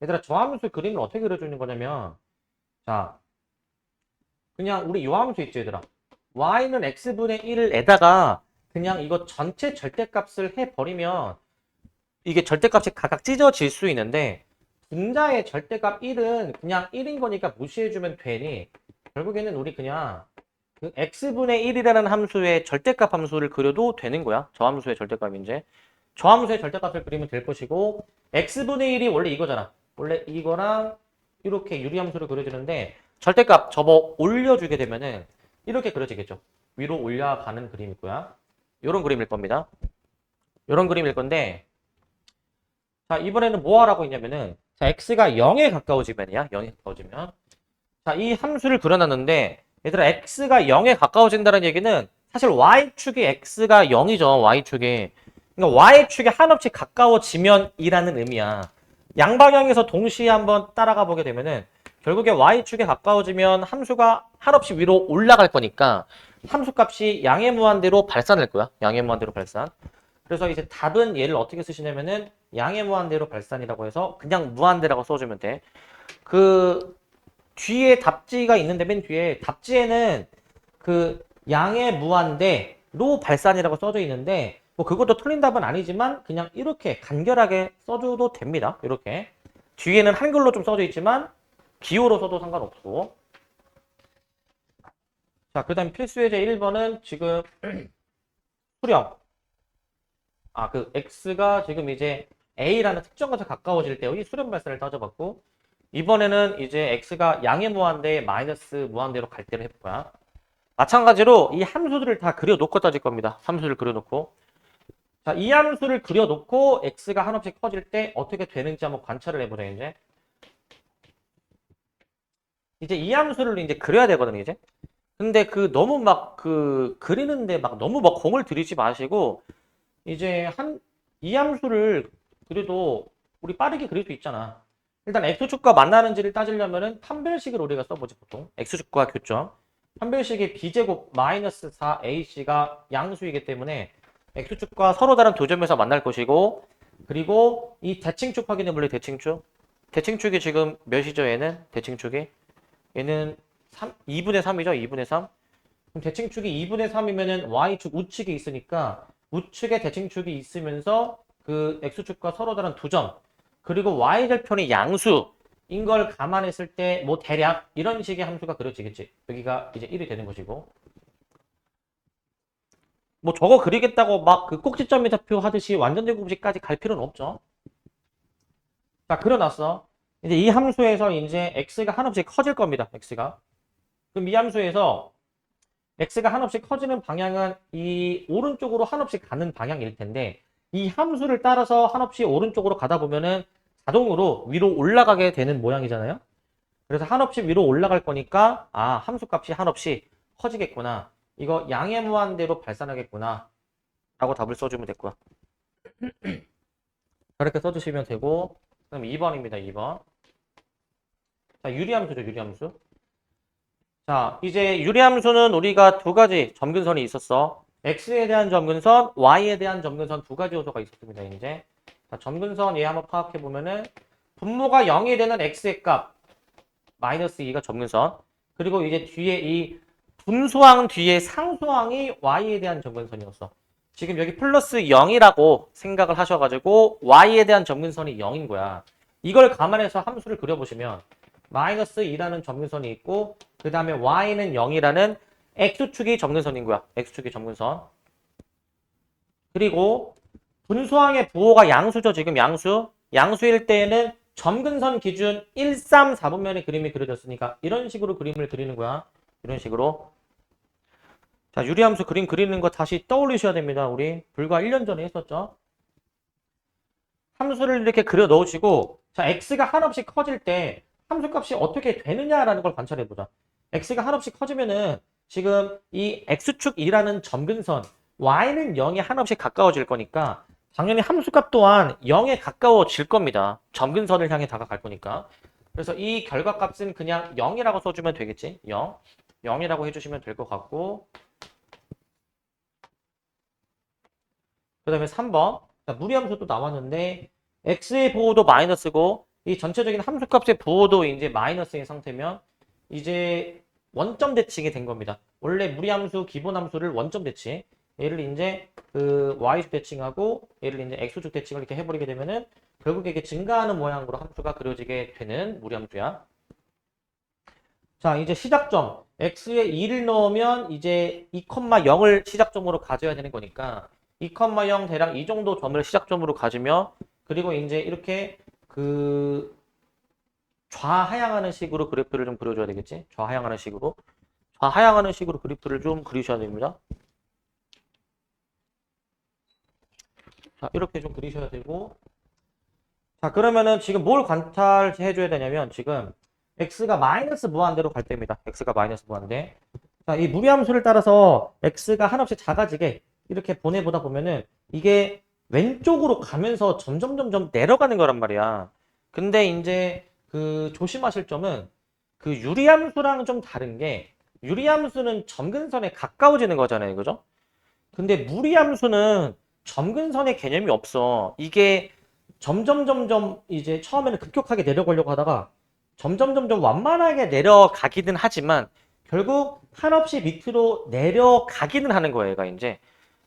얘들아, 저 함수 그림을 어떻게 그려주는 거냐면 자, 그냥 우리 요 함수 있죠, 얘들아. y는 x분의 1에다가 그냥 이거 전체 절대값을 해버리면 이게 절대값이 각각 찢어질 수 있는데 분자의 절대값 1은 그냥 1인 거니까 무시해주면 되니 결국에는 우리 그냥 그 x분의 1이라는 함수의 절대값 함수를 그려도 되는 거야. 저 함수의 절대값이 이제. 저 함수의 절대값을 그리면 될 것이고 x분의 1이 원래 이거잖아. 원래 이거랑 이렇게 유리함수를 그려주는데 절대값 접어 올려주게 되면은 이렇게 그려지겠죠. 위로 올라가는 그림일 거야. 요런 그림일 겁니다. 요런 그림일 건데 자, 이번에는 뭐 하라고 했냐면은 자, x가 0에 가까워지면이야. 0에 가까워지면 자, 이 함수를 그려놨는데 얘들아 x가 0에 가까워진다는 얘기는 사실 y축이 x가 0이죠. y축이. 그러니까 y축이 한없이 가까워지면 이라는 의미야. 양방향에서 동시에 한번 따라가 보게 되면은 결국에 y축에 가까워지면 함수가 한없이 위로 올라갈 거니까 함수값이 양의 무한대로 발산할 거야. 양의 무한대로 발산. 그래서 이제 답은 얘를 어떻게 쓰시냐면은 양의 무한대로 발산이라고 해서 그냥 무한대라고 써주면 돼. 그 뒤에 답지가 있는데 맨 뒤에 답지에는 그 양의 무한대로 발산이라고 써져 있는데 뭐 그것도 틀린 답은 아니지만 그냥 이렇게 간결하게 써줘도 됩니다. 이렇게 뒤에는 한글로 좀 써져 있지만 기호로 써도 상관없고 자, 그 다음 필수 예제 1번은 지금 수령 그 x가 지금 이제 a라는 특정 것에 가까워질 때의 수렴 발산을 따져봤고 이번에는 이제 x가 양의 무한대 마이너스 무한대로 갈 때를 해볼 거야. 마찬가지로 이 함수들을 다 그려놓고 따질 겁니다. 함수를 그려놓고 자, 이 함수를 그려놓고 x가 한없이 커질 때 어떻게 되는지 한번 관찰을 해보자. 이제 이 함수를 이제 그려야 되거든요. 이제 근데 그 너무 막 그 그리는데 막 너무 막 공을 들이지 마시고 이제 이 함수를 그래도 우리 빠르게 그릴 수 있잖아. 일단 x축과 만나는지를 따지려면은 판별식을 우리가 써보지 보통. x축과 교점. 판별식이 b제곱 마이너스 4ac가 양수이기 때문에 x축과 서로 다른 두 점에서 만날 것이고 그리고 이 대칭축 확인해 볼래 대칭축. 대칭축이 지금 몇이죠 얘는? 대칭축이? 얘는 2분의 3이죠? 2분의 3. 그럼 대칭축이 2분의 3이면은 y축 우측에 있으니까 우측에 대칭축이 있으면서 그 x축과 서로 다른 두 점 그리고 y절편이 양수인 걸 감안했을 때 뭐 대략 이런 식의 함수가 그려지겠지. 여기가 이제 1이 되는 것이고 뭐 저거 그리겠다고 막 그 꼭지점 좌표 하듯이 완전 제곱식까지 갈 필요는 없죠. 자, 그려놨어. 이제 이 함수에서 이제 x가 한없이 커질 겁니다. x가. 그럼 이 함수에서 x가 한없이 커지는 방향은 이 오른쪽으로 한없이 가는 방향일 텐데 이 함수를 따라서 한없이 오른쪽으로 가다 보면은 자동으로 위로 올라가게 되는 모양이잖아요. 그래서 한없이 위로 올라갈 거니까 함수값이 한없이 커지겠구나. 이거 양의 무한대로 발산하겠구나. 라고 답을 써주면 됐고요. 저렇게 써주시면 되고 그럼 2번입니다. 2번. 자, 유리함수죠, 유리함수. 자, 이제 유리함수는 우리가 두 가지 점근선이 있었어. x에 대한 점근선, y에 대한 점근선 두 가지 요소가 있었습니다, 이제. 자, 점근선 얘 한번 파악해 보면은 분모가 0이 되는 x의 값 마이너스 2가 점근선. 그리고 이제 뒤에 이 분수항 뒤에 상수항이 y에 대한 점근선이었어. 지금 여기 플러스 0이라고 생각을 하셔가지고 y에 대한 점근선이 0인 거야. 이걸 감안해서 함수를 그려보시면 마이너스 2라는 점근선이 있고 그 다음에 y는 0이라는 x축이 점근선인 거야. x축이 점근선. 그리고 분수항의 부호가 양수죠. 지금 양수. 양수일 때에는 점근선 기준 1, 3, 4분면의 그림이 그려졌으니까 이런 식으로 그림을 그리는 거야. 이런 식으로. 자, 유리함수 그림 그리는 거 다시 떠올리셔야 됩니다. 우리 불과 1년 전에 했었죠. 함수를 이렇게 그려 넣으시고 자, x가 한없이 커질 때 함수값이 어떻게 되느냐라는 걸 관찰해 보자. x가 한없이 커지면은 지금 이 x축2라는 점근선 y는 0에 한없이 가까워질 거니까 당연히 함수값 또한 0에 가까워질 겁니다. 점근선을 향해 다가갈 거니까. 그래서 이 결과값은 그냥 0이라고 써주면 되겠지. 0. 0이라고 해주시면 될 것 같고 그 다음에 3번 무리함수 또 나왔는데 x의 부호도 마이너스고 이 전체적인 함수값의 부호도 이제 마이너스인 상태면 이제 원점 대칭이 된 겁니다. 원래 무리함수 기본함수를 원점 대칭 얘를 이제 그 y축 대칭하고 얘를 이제 x축 대칭을 이렇게 해버리게 되면은 결국에 이게 증가하는 모양으로 함수가 그려지게 되는 무리함수야. 자, 이제 시작점 x에 2를 넣으면 이제 2,0을 시작점으로 가져야 되는 거니까 2,0 대략 이 정도 점을 시작점으로 가지며 그리고 이제 이렇게 그 좌하향하는 식으로 그래프를 좀 그려줘야 되겠지? 좌하향하는 식으로. 좌하향하는 식으로 그래프를 좀 그리셔야 됩니다. 자, 이렇게 좀 그리셔야 되고. 자, 그러면은 지금 뭘 관찰해 줘야 되냐면 지금 x가 마이너스 무한대로 갈 때입니다. x가 마이너스 무한대. 자, 이 무리함수를 따라서 x가 한없이 작아지게 이렇게 보내보다 보면은 이게 왼쪽으로 가면서 점점 내려가는 거란 말이야. 근데 이제 그 조심하실 점은 그 유리함수랑 좀 다른 게 유리함수는 점근선에 가까워지는 거잖아요. 그죠? 근데 무리함수는 점근선의 개념이 없어. 이게 점점 이제 처음에는 급격하게 내려가려고 하다가 점점 완만하게 내려가기는 하지만 결국 한없이 밑으로 내려가기는 하는 거예요. 얘가 이제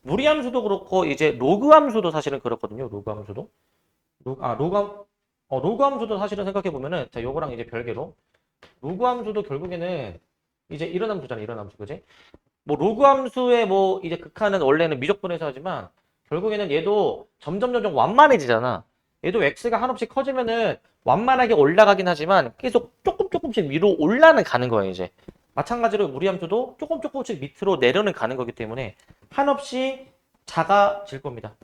무리함수도 그렇고 이제 로그함수도 사실은 그렇거든요. 로그함수도. 로그함수도 사실은 생각해 보면은 자, 요거랑 이제 별개로 로그함수도 결국에는 이제 이런 함수잖아. 이런 함수. 그지? 뭐 로그함수의 뭐 이제 극한은 원래는 미적분에서 하지만 결국에는 얘도 점점 완만해지잖아. 얘도 x가 한없이 커지면은 완만하게 올라가긴 하지만 계속 조금씩 위로 올라는 가는 거예요, 이제. 마찬가지로 무리함수도 조금씩 밑으로 내려는 가는 거기 때문에 한없이 작아질 겁니다.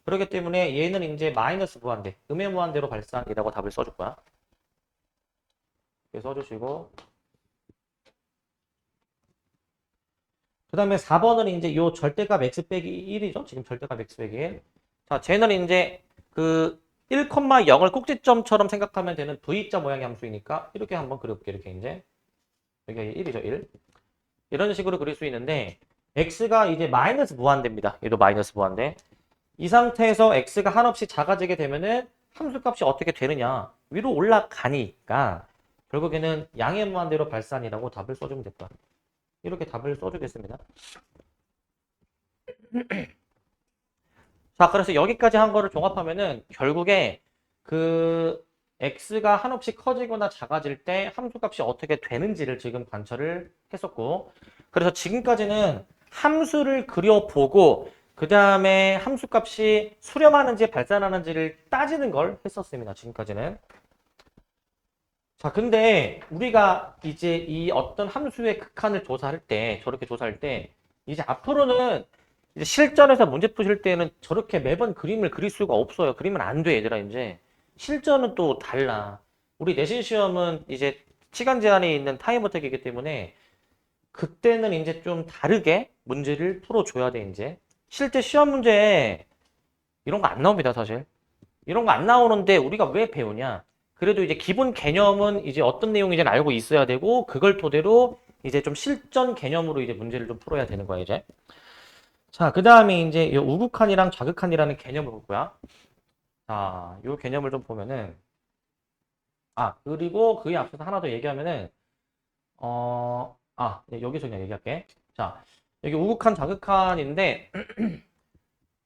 그렇기 때문에 얘는 이제 마이너스 무한대, 음의 무한대로 발산이라고 답을 써줄 거야. 이렇게 써주시고 그 다음에 4번은 이제 요 절대값 x 빼기 1이죠. 지금 절대값 x 빼기 1. 자, 쟤는 이제 그 1,0을 꼭지점처럼 생각하면 되는 V자 모양의 함수이니까 이렇게 한번 그려볼게요. 이렇게 이제 여기가 1이죠. 1. 이런 식으로 그릴 수 있는데 x가 이제 마이너스 무한대입니다. 얘도 마이너스 무한대. 이 상태에서 x가 한없이 작아지게 되면은 함수값이 어떻게 되느냐? 위로 올라가니까 결국에는 양의 무한대로 발산이라고 답을 써주면 될 거야. 이렇게 답을 써주겠습니다. 자, 그래서 여기까지 한 거를 종합하면은 결국에 그 x가 한없이 커지거나 작아질 때 함수값이 어떻게 되는지를 지금 관찰을 했었고 그래서 지금까지는 함수를 그려보고 그 다음에 함수값이 수렴하는지 발산하는지를 따지는 걸 했었습니다. 지금까지는. 자, 근데 우리가 이제 이 어떤 함수의 극한을 조사할 때 저렇게 조사할 때 이제 앞으로는 이제 실전에서 문제 푸실 때는 저렇게 매번 그림을 그릴 수가 없어요. 그리면 안 돼, 얘들아, 이제. 실전은 또 달라. 우리 내신 시험은 이제 시간 제한이 있는 타임어택이기 때문에 그때는 이제 좀 다르게 문제를 풀어줘야 돼, 이제. 실제 시험 문제에 이런 거 안 나옵니다, 사실. 이런 거 안 나오는데 우리가 왜 배우냐? 그래도 이제 기본 개념은 이제 어떤 내용인지는 알고 있어야 되고, 그걸 토대로 이제 좀 실전 개념으로 이제 문제를 좀 풀어야 되는 거야, 이제. 자, 그 다음에 이제 이 우극한이랑 좌극한이라는 개념을 볼 거야. 자, 이 개념을 좀 보면은, 그리고 그에 앞서서 하나 더 얘기하면은, 네, 여기서 그냥 얘기할게. 자, 여기 우극한, 좌극한인데,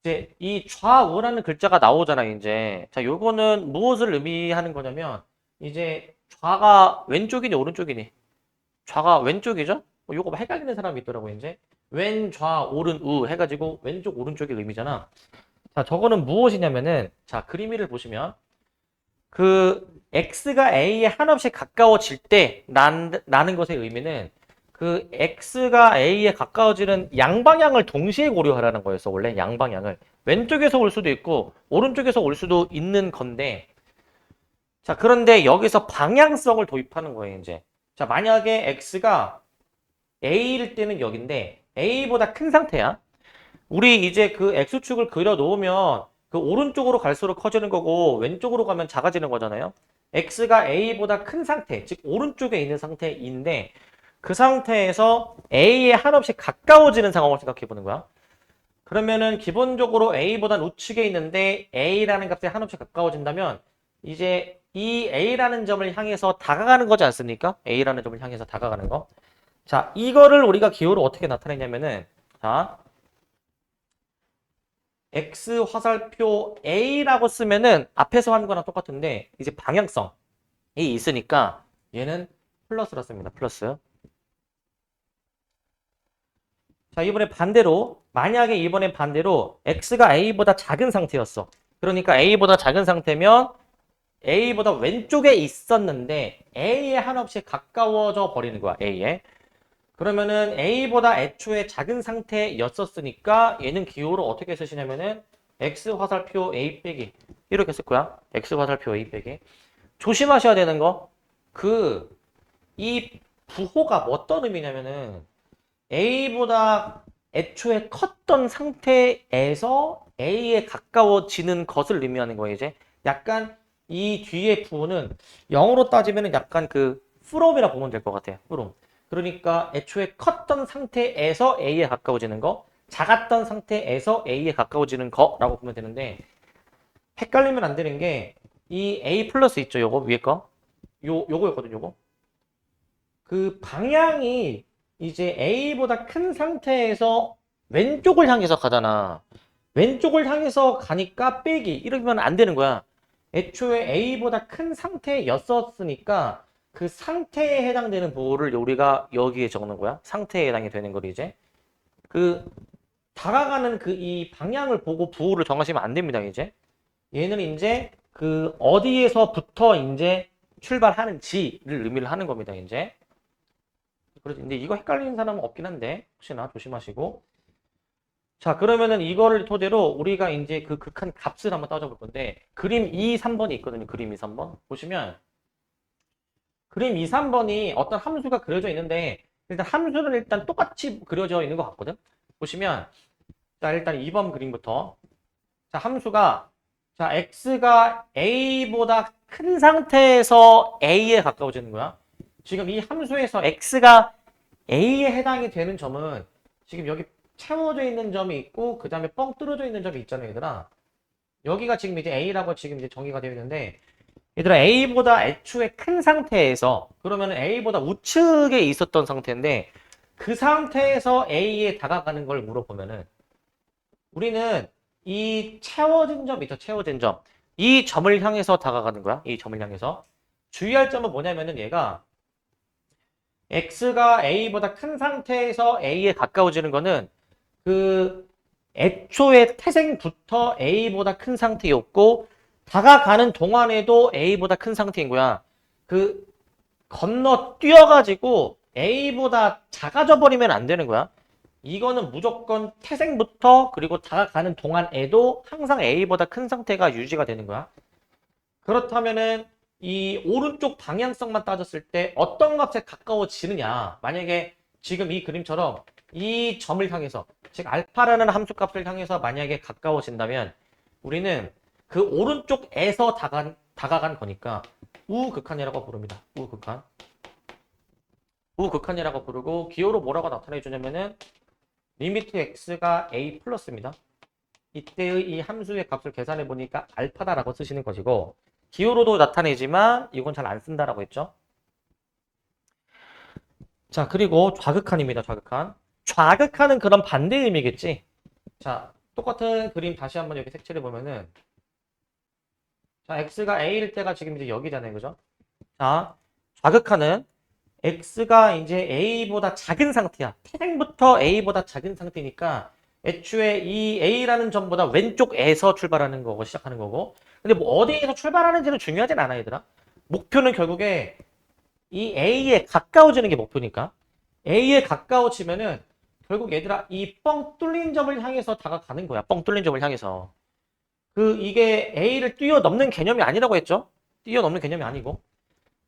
이제 이 좌우라는 글자가 나오잖아, 이제. 자, 요거는 무엇을 의미하는 거냐면, 이제 좌가 왼쪽이니, 오른쪽이니? 좌가 왼쪽이죠? 요거 헷갈리는 사람이 있더라고, 이제. 왼, 좌, 오른, 우 해가지고 왼쪽, 오른쪽의 의미잖아. 자, 저거는 무엇이냐면은, 자, 그림위를 보시면, 그 x가 a에 한없이 가까워질 때 나는 것의 의미는 그 x가 a에 가까워지는 양방향을 동시에 고려하라는 거였어. 원래 양방향을 왼쪽에서 올 수도 있고 오른쪽에서 올 수도 있는 건데, 자, 그런데 여기서 방향성을 도입하는 거예요, 이제. 자, 만약에 x가 a일 때는 여긴데 a보다 큰 상태야. 우리 이제 그 x축을 그려 놓으면 그 오른쪽으로 갈수록 커지는 거고 왼쪽으로 가면 작아지는 거잖아요. x가 a보다 큰 상태, 즉 오른쪽에 있는 상태인데, 그 상태에서 a에 한없이 가까워지는 상황을 생각해 보는 거야. 그러면은 기본적으로 a보단 우측에 있는데 a라는 값에 한없이 가까워진다면, 이제 이 a라는 점을 향해서 다가가는 거지 않습니까? a라는 점을 향해서 다가가는 거. 자, 이거를 우리가 기호로 어떻게 나타내냐면은, 자, X 화살표 A라고 쓰면은 앞에서 한 거랑 똑같은데, 이제 방향성이 있으니까 얘는 플러스라 씁니다. 플러스. 자, 이번에 반대로, 만약에 이번엔 반대로 X가 A보다 작은 상태였어. 그러니까 A보다 작은 상태면 A보다 왼쪽에 있었는데 A에 한없이 가까워져 버리는 거야. A에. 그러면은 A보다 애초에 작은 상태였었으니까 얘는 기호로 어떻게 쓰시냐면은 X 화살표 A 빼기 이렇게 쓸 거야. X 화살표 A 빼기. 조심하셔야 되는 거, 이 부호가 뭐 어떤 의미냐면은 A보다 애초에 컸던 상태에서 A에 가까워지는 것을 의미하는 거예요, 이제. 약간 이 뒤에 부호는 영어로 따지면은 약간 그 from이라 보면 될 것 같아요. from. 그러니까 애초에 컸던 상태에서 A에 가까워지는 거, 작았던 상태에서 A에 가까워지는 거라고 보면 되는데, 헷갈리면 안 되는 게 이 A 플러스 있죠, 요거 위에 거. 요거였거든요, 요거. 그 방향이 이제 A보다 큰 상태에서 왼쪽을 향해서 가잖아. 왼쪽을 향해서 가니까 빼기 이러면 안 되는 거야. 애초에 A보다 큰 상태였었으니까 그 상태에 해당되는 부호를 우리가 여기에 적는 거야. 상태에 해당이 되는 걸 이제. 그 다가가는 그 이 방향을 보고 부호를 정하시면 안 됩니다, 이제. 얘는 이제 그 어디에서부터 이제 출발하는지를 의미를 하는 겁니다, 이제. 그래서 근데 이거 헷갈리는 사람은 없긴 한데 혹시나 조심하시고. 자, 그러면은 이거를 토대로 우리가 이제 그 극한 값을 한번 따져볼 건데, 그림 2, 3번이 있거든요. 그림 2, 3번 보시면 그림 2, 3번이 어떤 함수가 그려져 있는데, 일단 함수는 일단 똑같이 그려져 있는 것 같거든. 보시면, 자, 일단 2번 그림부터. 자, 함수가, 자, x가 a보다 큰 상태에서 a에 가까워지는 거야. 지금 이 함수에서 x가 a에 해당이 되는 점은 지금 여기 채워져 있는 점이 있고, 그 다음에 뻥 뚫어져 있는 점이 있잖아요, 얘들아. 여기가 지금 이제 a라고 지금 이제 정의가 되어 있는데, 얘들아, A보다 애초에 큰 상태에서, 그러면 A보다 우측에 있었던 상태인데, 그 상태에서 A에 다가가는 걸 물어보면은, 우리는 이 채워진 점 있죠, 채워진 점. 이 점을 향해서 다가가는 거야, 이 점을 향해서. 주의할 점은 뭐냐면은 얘가, X가 A보다 큰 상태에서 A에 가까워지는 거는, 그, 애초에 태생부터 A보다 큰 상태였고, 다가가는 동안에도 A보다 큰 상태인 거야. 그 건너 뛰어가지고 A보다 작아져 버리면 안 되는 거야. 이거는 무조건 태생부터 그리고 다가가는 동안에도 항상 A보다 큰 상태가 유지가 되는 거야. 그렇다면은 이 오른쪽 방향성만 따졌을 때 어떤 값에 가까워지느냐. 만약에 지금 이 그림처럼 이 점을 향해서, 즉 알파라는 함수값을 향해서 만약에 가까워진다면 우리는 그 오른쪽에서 다가간 거니까 우극한이라고 부릅니다. 우극한. 우극한이라고 부르고 기호로 뭐라고 나타내 주냐면은 리미트 x가 a 플러스입니다. 이때의 이 함수의 값을 계산해 보니까 알파다라고 쓰시는 것이고 기호로도 나타내지만 이건 잘 안 쓴다라고 했죠. 자, 그리고 좌극한입니다. 좌극한. 좌극한은 그런 반대 의미겠지. 자, 똑같은 그림 다시 한번 여기 색칠해 보면은 자, x가 a일 때가 지금 이제 여기잖아요. 그죠? 자, 좌극한은 x가 이제 a보다 작은 상태야. 태생부터 a보다 작은 상태니까 애초에 이 a라는 점보다 왼쪽에서 출발하는 거고 시작하는 거고. 근데 뭐 어디에서 출발하는지는 중요하진 않아, 얘들아. 목표는 결국에 이 a에 가까워지는 게 목표니까. a에 가까워지면은 결국 얘들아 이 뻥 뚫린 점을 향해서 다가가는 거야. 뻥 뚫린 점을 향해서. 이게 a를 뛰어넘는 개념이 아니라고 했죠? 뛰어넘는 개념이 아니고.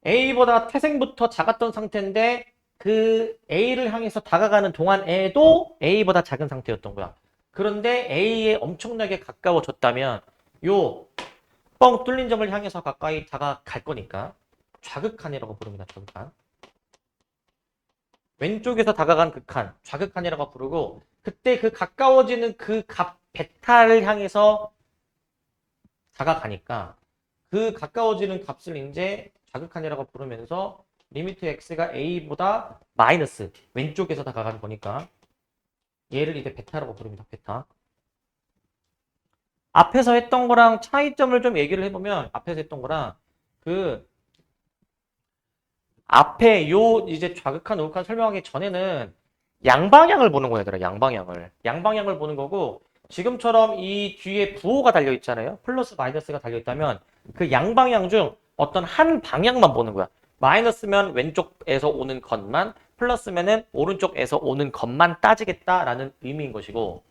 A보다 태생부터 작았던 상태인데 그 A를 향해서 다가가는 동안에도 A보다 작은 상태였던 거야. 그런데 A에 엄청나게 가까워졌다면 요 뻥 뚫린 점을 향해서 가까이 다가갈 거니까 좌극한이라고 부릅니다. 좌극한. 왼쪽에서 다가간 극한, 좌극한이라고 부르고 그때 그 가까워지는 그 값 베타를 향해서 다가가니까 그 가까워지는 값을 이제 자극한이라고 부르면서 리미트 x가 a보다 마이너스 왼쪽에서 다가가는 거니까 얘를 이제 베타라고 부릅니다. 베타. 앞에서 했던 거랑 차이점을 좀 얘기를 해보면 앞에서 했던 거랑 그 앞에 요 이제 좌극한 우극한 설명하기 전에는 양방향을 보는 거야, 얘들아. 양방향을 보는 거고 지금처럼 이 뒤에 부호가 달려 있잖아요. 플러스 마이너스가 달려 있다면 그 양방향 중 어떤 한 방향만 보는 거야. 마이너스면 왼쪽에서 오는 것만, 플러스면은 오른쪽에서 오는 것만 따지겠다라는 의미인 것이고.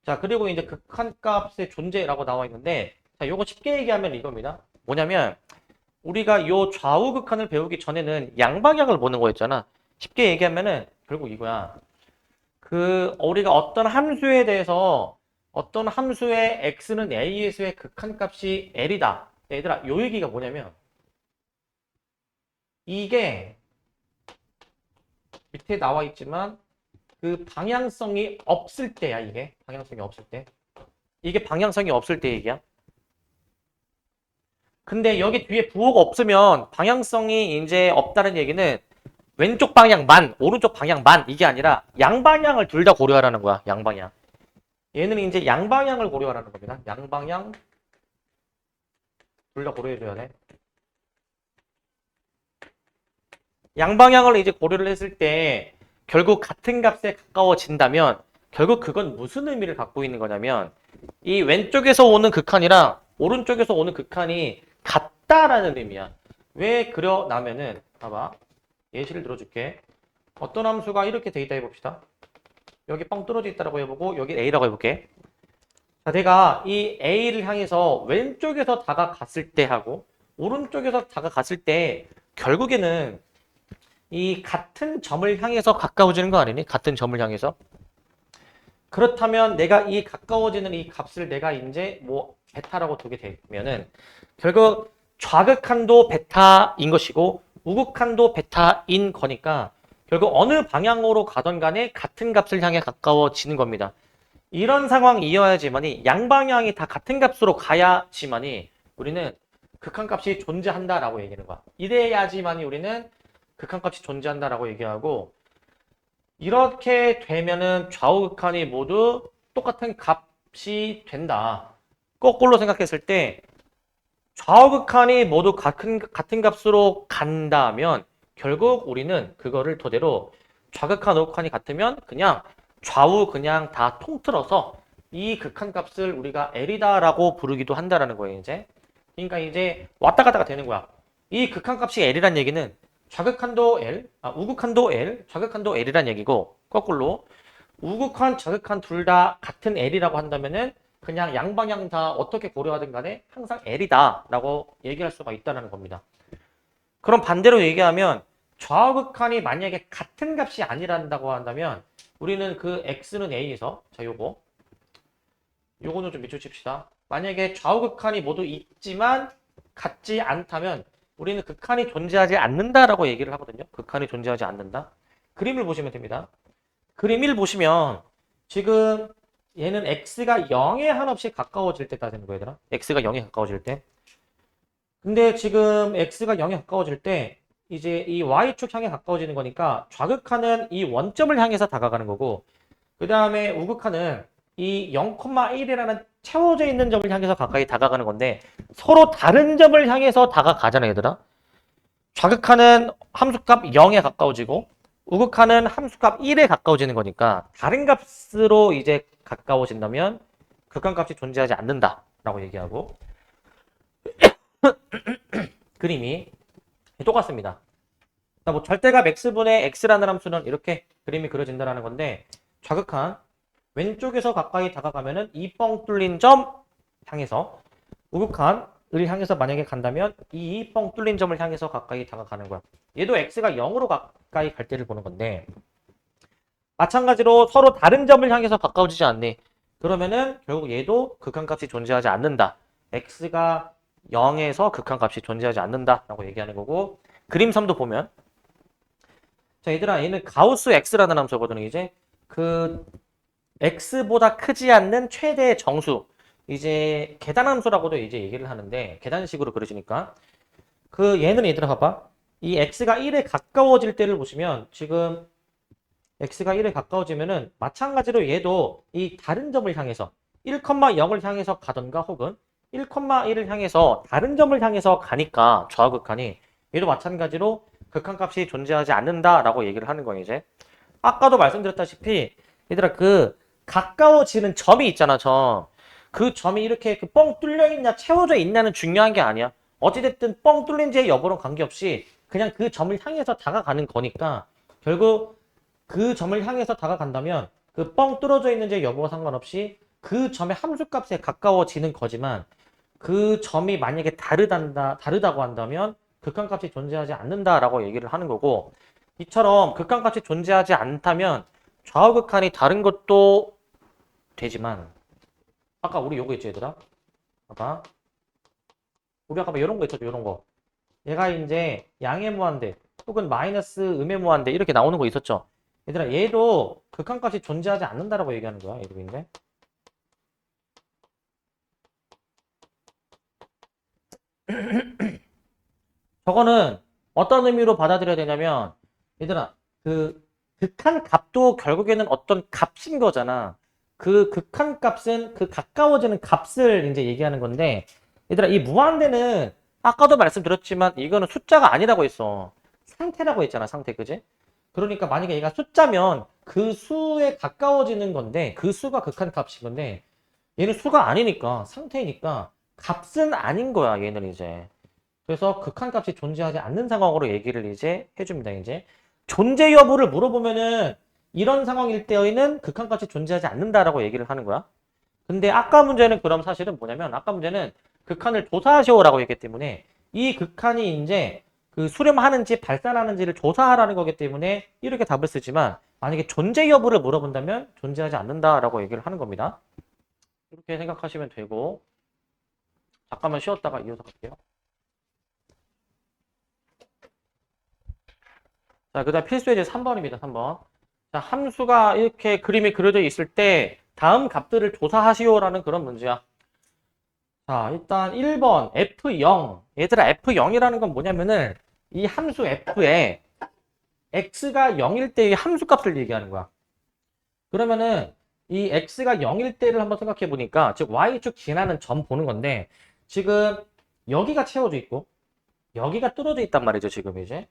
자, 그리고 이제 극한값의 존재라고 나와 있는데, 자, 요거 쉽게 얘기하면 이겁니다. 뭐냐면 우리가 요 좌우 극한을 배우기 전에는 양방향을 보는 거였잖아. 쉽게 얘기하면은 결국 이거야. 우리가 어떤 함수에 대해서 어떤 함수의 x는 a에서의 극한값이 l이다. 얘들아, 요 얘기가 뭐냐면 이게 밑에 나와 있지만 그 방향성이 없을 때야, 이게. 방향성이 없을 때. 이게 방향성이 없을 때 얘기야. 근데 여기 뒤에 부호가 없으면 방향성이 이제 없다는 얘기는 왼쪽 방향만, 오른쪽 방향만 이게 아니라 양방향을 둘 다 고려하라는 거야. 양방향. 얘는 이제 양방향을 고려하라는 겁니다. 양방향 둘 다 고려해줘야 돼. 양방향을 이제 고려를 했을 때 결국 같은 값에 가까워진다면 결국 그건 무슨 의미를 갖고 있는 거냐면 이 왼쪽에서 오는 극한이랑 오른쪽에서 오는 극한이 같다라는 의미야. 왜 그러냐면은 봐봐. 예시를 들어줄게. 어떤 함수가 이렇게 돼 있다 해봅시다. 여기 뻥 뚫어져 있다라고 해보고 여기 a라고 해볼게. 자, 내가 이 a를 향해서 왼쪽에서 다가갔을 때 하고 오른쪽에서 다가갔을 때 결국에는 이 같은 점을 향해서 가까워지는 거 아니니? 같은 점을 향해서. 그렇다면 내가 이 가까워지는 이 값을 내가 이제 뭐 베타라고 두게 되면은 결국 좌극한도 베타인 것이고 우극한도 베타인 거니까 결국 어느 방향으로 가던 간에 같은 값을 향해 가까워지는 겁니다. 이런 상황이어야지만이 양방향이 다 같은 값으로 가야지만이 우리는 극한값이 존재한다라고 얘기하는 거야. 이래야지만이 우리는 극한값이 존재한다라고 얘기하고 이렇게 되면은 좌우극한이 모두 똑같은 값이 된다. 거꾸로 생각했을 때 좌우극한이 모두 같은 값으로 간다면 결국 우리는 그거를 토대로 좌극한 우극한이 같으면 그냥 좌우 그냥 다 통틀어서 이 극한값을 우리가 L이다라고 부르기도 한다라는 거예요, 이제. 그러니까 이제 왔다 갔다가 되는 거야. 이 극한값이 L이란 얘기는 좌극한도 L, 우극한도 L, 좌극한도 L이란 얘기고 거꾸로 우극한, 좌극한 둘 다 같은 L이라고 한다면은 그냥 양방향 다 어떻게 고려하든 간에 항상 L이다라고 얘기할 수가 있다는 겁니다. 그럼 반대로 얘기하면 좌우극한이 만약에 같은 값이 아니란다고 한다면 우리는 그 x는 a에서 자 요거는 좀 밑줄 칩시다. 만약에 좌우극한이 모두 있지만 같지 않다면 우리는 극한이 존재하지 않는다라고 얘기를 하거든요. 극한이 존재하지 않는다. 그림을 보시면 됩니다. 그림 1 보시면 지금 얘는 x가 0에 한없이 가까워질 때까지 되는 거예요, 얘들아. x가 0에 가까워질 때. 근데 지금 x가 0에 가까워질 때 이제 이 y축 향해 가까워지는 거니까 좌극한은 이 원점을 향해서 다가가는 거고 그 다음에 우극한은 이 0,1이라는 채워져 있는 점을 향해서 가까이 다가가는 건데 서로 다른 점을 향해서 다가가잖아요, 얘들아. 좌극한은 함수값 0에 가까워지고 우극한은 함수값 1에 가까워지는 거니까 다른 값으로 이제 가까워진다면 극한값이 존재하지 않는다라고 얘기하고 그림이 똑같습니다. 뭐 절대값 x분의 x라는 함수는 이렇게 그림이 그려진다는 건데 좌극한 왼쪽에서 가까이 다가가면은 이 뻥 뚫린 점 향해서 우극한을 향해서 만약에 간다면 이 뻥 뚫린 점을 향해서 가까이 다가가는 거야. 얘도 x가 0으로 가까이 갈 때를 보는 건데 마찬가지로 서로 다른 점을 향해서 가까워지지 않니? 그러면은 결국 얘도 극한값이 존재하지 않는다. x가 0에서 극한값이 존재하지 않는다라고 얘기하는 거고 그림 3도 보면 자 얘들아 얘는 가우스 x라는 함수거든요. 이제 그 x보다 크지 않는 최대의 정수 이제 계단함수라고도 이제 얘기를 하는데 계단식으로 그려지니까 그 얘는 얘들아 봐봐 이 x가 1에 가까워질 때를 보시면 지금 x가 1에 가까워지면은 마찬가지로 얘도 이 다른 점을 향해서 1,0을 향해서 가던가 혹은 1,1을 향해서 다른 점을 향해서 가니까 좌우극한이 얘도 마찬가지로 극한값이 존재하지 않는다라고 얘기를 하는 거예요. 이제 아까도 말씀드렸다시피 얘들아 그 가까워지는 점이 있잖아. 그 점이 이렇게 그 뻥 뚫려 있냐 채워져 있냐는 중요한 게 아니야. 어찌됐든 뻥 뚫린지의 여부랑 관계없이 그냥 그 점을 향해서 다가가는 거니까 결국 그 점을 향해서 다가간다면 그 뻥 뚫어져 있는지의 여부와 상관없이 그 점의 함수값에 가까워지는 거지만 그 점이 만약에 다르다고 한다면 극한값이 존재하지 않는다라고 얘기를 하는 거고 이처럼 극한값이 존재하지 않다면 좌우극한이 다른 것도 되지만 아까 우리 요거 있지 얘들아? 봐봐 우리 아까 이런 거 있었죠 이런 거 얘가 이제 양의 무한대 혹은 마이너스 음의 무한대 이렇게 나오는 거 있었죠 얘들아 얘도 극한값이 존재하지 않는다라고 얘기하는 거야 얘도 인데 저거는 어떤 의미로 받아들여야 되냐면 얘들아 그 극한 값도 결국에는 어떤 값인 거잖아. 그 극한 값은 그 가까워지는 값을 이제 얘기하는 건데 얘들아 이 무한대는 아까도 말씀드렸지만 이거는 숫자가 아니라고 했어. 상태라고 했잖아 상태 그지? 그러니까 만약에 얘가 숫자면 그 수에 가까워지는 건데 그 수가 극한 값인 건데 얘는 수가 아니니까 상태니까 값은 아닌 거야 얘는 이제. 그래서 극한값이 존재하지 않는 상황으로 얘기를 이제 해줍니다. 이제 존재 여부를 물어보면은 이런 상황일 때에는 극한값이 존재하지 않는다라고 얘기를 하는 거야. 근데 아까 문제는 그럼 사실은 뭐냐면 아까 문제는 극한을 조사하시오라고 했기 때문에 이 극한이 이제 그 수렴하는지 발산하는지를 조사하라는 거기 때문에 이렇게 답을 쓰지만 만약에 존재 여부를 물어본다면 존재하지 않는다라고 얘기를 하는 겁니다. 이렇게 생각하시면 되고 잠깐만 쉬었다가 이어서 갈게요. 자, 그 다음 필수 예제 3번입니다. 3번. 자, 함수가 이렇게 그림이 그려져 있을 때 다음 값들을 조사하시오라는 그런 문제야. 자, 일단 1번 F0. 얘들아, F0이라는 건 뭐냐면은 이 함수 F에 x가 0일 때의 함수값을 얘기하는 거야. 그러면은 이 x가 0일 때를 한번 생각해 보니까 즉 y축 지나는 점 보는 건데 지금 여기가 채워져 있고 여기가 뚫어져 있단 말이죠. 지금 이제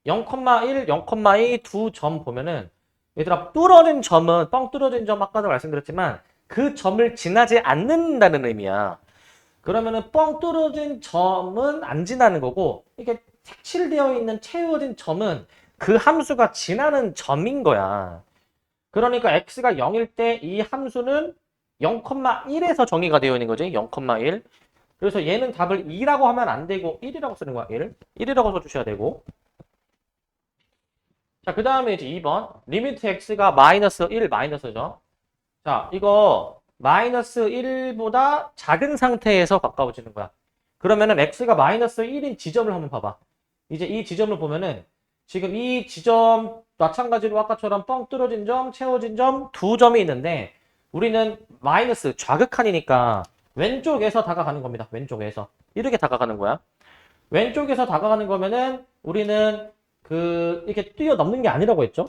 0,1, 0,2 두 점 보면은 얘들아 뚫어진 점은 뻥 뚫어진 점 아까도 말씀드렸지만 그 점을 지나지 않는다는 의미야. 그러면은 뻥 뚫어진 점은 안 지나는 거고 이게 색칠되어 있는 채워진 점은 그 함수가 지나는 점인 거야. 그러니까 x가 0일 때 이 함수는 0,1에서 정의가 되어 있는 거지. 0,1. 그래서 얘는 답을 2라고 하면 안 되고 1이라고 쓰는 거야. 1. 1이라고 써주셔야 되고 자, 그 다음에 이제 2번. 리미트 x가 마이너스 1, 마이너스죠. 자, 이거 마이너스 1보다 작은 상태에서 가까워지는 거야. 그러면은 x가 마이너스 1인 지점을 한번 봐봐. 이제 이 지점을 보면은 지금 이 지점 마찬가지로 아까처럼 뻥 뚫어진 점, 채워진 점 두 점이 있는데 우리는 마이너스 좌극한이니까 왼쪽에서 다가가는 겁니다. 왼쪽에서. 이렇게 다가가는 거야. 왼쪽에서 다가가는 거면은 우리는 이렇게 뛰어넘는 게 아니라고 했죠.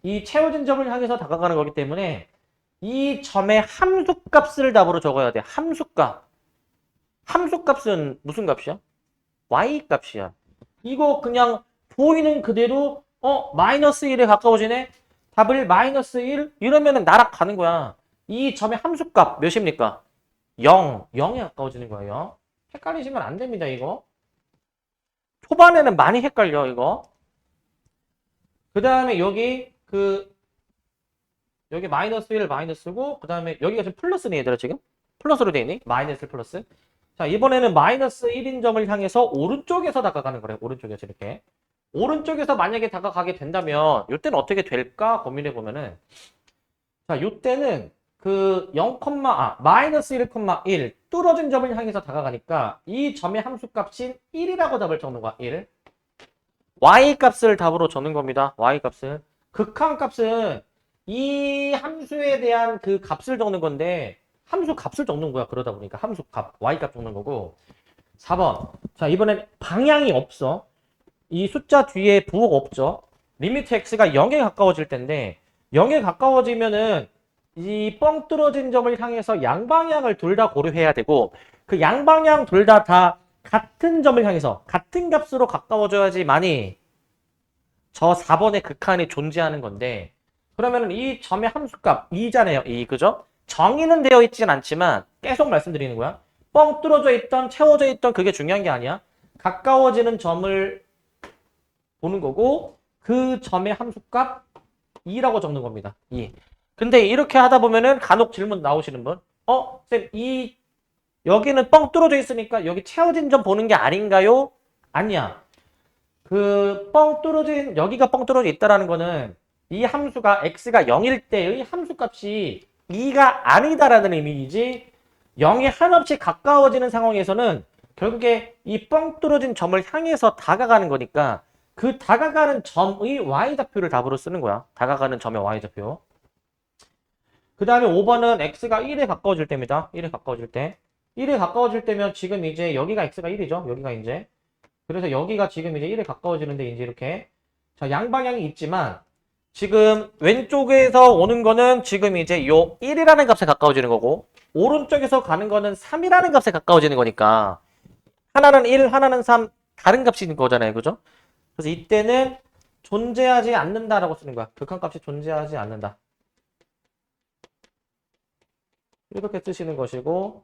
이 채워진 점을 향해서 다가가는 거기 때문에 이 점의 함수값을 답으로 적어야 돼. 함수값. 함수값은 무슨 값이야? y 값이야. 이거 그냥 보이는 그대로 마이너스 1에 가까워지네. 답을 마이너스 1 이러면은 날아가는 거야. 이 점의 함수값 몇입니까? 0. 0에 가까워지는 거예요. 헷갈리시면 안 됩니다, 이거. 초반에는 많이 헷갈려, 이거. 그 다음에 여기 마이너스 1 마이너스고, 그 다음에 여기가 지금 플러스네, 얘들아, 지금? 플러스로 돼 있니? 마이너스 플러스. 자, 이번에는 마이너스 1인 점을 향해서 오른쪽에서 다가가는 거래. 오른쪽에서 이렇게. 오른쪽에서 만약에 다가가게 된다면 이때는 어떻게 될까 고민해 보면은 자, 이때는 마이너스 1,1 뚫어진 점을 향해서 다가가니까 이 점의 함수값인 1이라고 답을 적는 거야. 1. y값을 답으로 적는 겁니다. y값을. 극한값은 이 함수에 대한 그 값을 적는 건데 함수 값을 적는 거야. 그러다 보니까 함수 값, y값 적는 거고. 4번. 자, 이번엔 방향이 없어. 이 숫자 뒤에 부호가 없죠. 리미트 x가 0에 가까워질 텐데 0에 가까워지면은 이 뻥 뚫어진 점을 향해서 양방향을 둘 다 고려해야 되고 그 양방향 둘 다 같은 점을 향해서 같은 값으로 가까워져야지만이 저 4번의 극한이 존재하는 건데 그러면은 이 점의 함수값 2잖아요. 2, 그죠? 정의는 되어 있진 않지만 계속 말씀드리는 거야. 뻥 뚫어져 있던 채워져 있던 그게 중요한 게 아니야. 가까워지는 점을 보는 거고 그 점의 함수값 2라고 적는 겁니다. 2. 근데 이렇게 하다 보면은 간혹 질문 나오시는 분. 쌤, 여기는 뻥 뚫어져 있으니까 여기 채워진 점 보는 게 아닌가요? 아니야. 여기가 뻥 뚫어져 있다라는 거는 이 함수가 x가 0일 때의 함수값이 2가 아니다라는 의미이지 0이 한없이 가까워지는 상황에서는 결국에 이 뻥 뚫어진 점을 향해서 다가가는 거니까 그 다가가는 점의 y좌표를 답으로 쓰는 거야. 다가가는 점의 y좌표. 그 다음에 5번은 x가 1에 가까워질 때입니다. 1에 가까워질 때. 1에 가까워질 때면 지금 이제 여기가 x가 1이죠. 여기가 이제. 그래서 여기가 지금 이제 1에 가까워지는데 이제 이렇게. 자, 양방향이 있지만 지금 왼쪽에서 오는 거는 지금 이제 요 1이라는 값에 가까워지는 거고 오른쪽에서 가는 거는 3이라는 값에 가까워지는 거니까 하나는 1, 하나는 3 다른 값인 거잖아요. 그죠? 그래서 이때는 존재하지 않는다라고 쓰는 거야. 극한값이 존재하지 않는다. 이렇게 쓰시는 것이고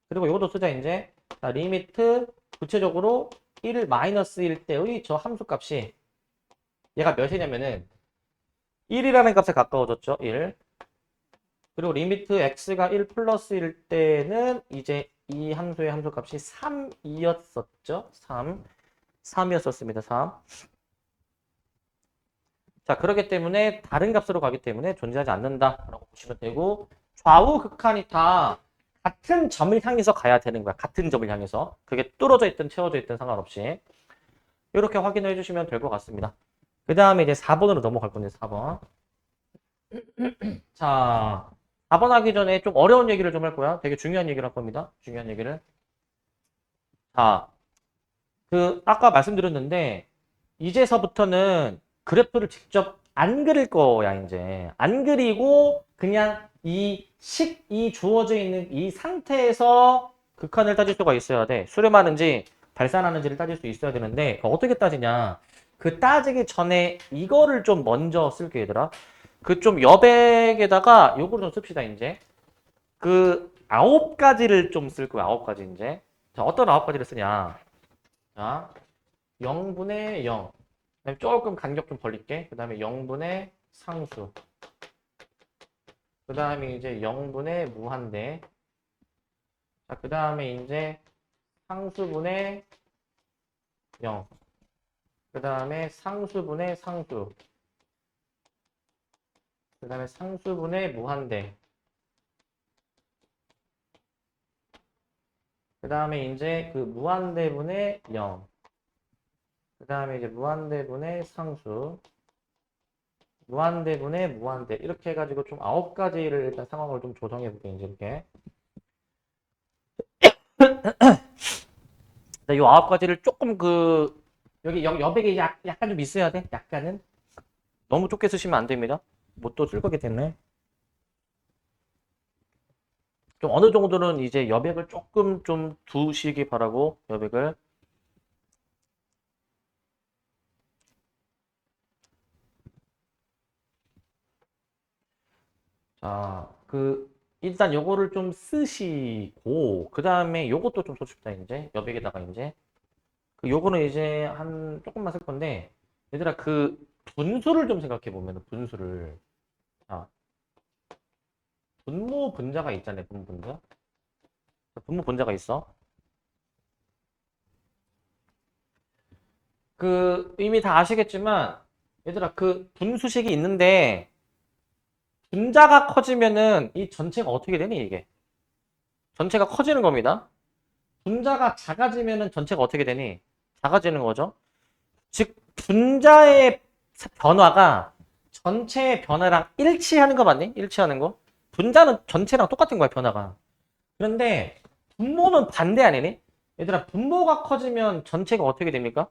그리고 이것도 쓰자 이제. 자, 리미트 구체적으로 1 마이너스 1 때의 저 함수값이 얘가 몇이냐면은 1이라는 값에 가까워졌죠. 1. 그리고 리미트 x가 1 플러스 1 때는 이제 이 함수의 함수값이 3이었었죠. 3이었었습니다. 3. 자, 그렇기 때문에 다른 값으로 가기 때문에 존재하지 않는다라고 보시면 되고 좌우 극한이 다 같은 점을 향해서 가야 되는 거야. 같은 점을 향해서. 그게 뚫어져 있든 채워져 있든 상관없이. 이렇게 확인을 해주시면 될 것 같습니다. 그 다음에 이제 4번으로 넘어갈 건데 4번. 자, 4번 하기 전에 좀 어려운 얘기를 좀 할 거야. 되게 중요한 얘기를 할 겁니다. 중요한 얘기를. 자, 아까 말씀드렸는데 이제서부터는 그래프를 직접 안 그릴 거야, 이제. 안 그리고 그냥 이 주어져 있는 이 상태에서 극한을 따질 수가 있어야 돼. 수렴하는지 발산하는지를 따질 수 있어야 되는데 어떻게 따지냐. 그 따지기 전에 이거를 좀 먼저 쓸게, 얘들아. 좀 여백에다가 요거를 좀 씁시다, 이제. 9가지를 좀 쓸 거야, 9가지, 이제. 자, 어떤 9가지를 쓰냐. 자, 0분의 0. 그다음에 조금 간격 좀 벌릴게. 그 다음에 0분의 상수. 그 다음에 이제 0분의 무한대. 자, 그 다음에 이제 상수분의 0. 그 다음에 상수분의 상수. 그 다음에 상수분의 무한대. 그 다음에 이제 그 무한대분의 0. 그 다음에 이제 무한대분의 상수. 무한대분의 무한대. 이렇게 해가지고 좀 9가지를 일단 상황을 좀 조정해 볼게요. 이제 이렇게. 이 9가지를 조금 여기 여백이 약간 좀 있어야 돼. 약간은. 너무 좁게 쓰시면 안 됩니다. 뭐 또 쓸 거기 때문에. 좀 어느 정도는 이제 여백을 조금 좀 두시기 바라고, 여백을. 자, 일단 요거를 좀 쓰시고, 그 다음에 요것도 좀 써줍시다, 이제. 여백에다가 이제. 요거는 이제 조금만 쓸 건데, 얘들아, 분수를 좀 생각해 보면, 분수를. 자, 분모 분자가 있잖아요, 분모 분자. 분모 분자가 있어. 이미 다 아시겠지만, 얘들아, 분수식이 있는데, 분자가 커지면은 이 전체가 어떻게 되니, 이게? 전체가 커지는 겁니다. 분자가 작아지면은 전체가 어떻게 되니? 작아지는 거죠. 즉, 분자의 변화가 전체의 변화랑 일치하는 거 맞니? 일치하는 거? 분자는 전체랑 똑같은 거야, 변화가. 그런데 분모는 반대 아니니? 얘들아, 분모가 커지면 전체가 어떻게 됩니까?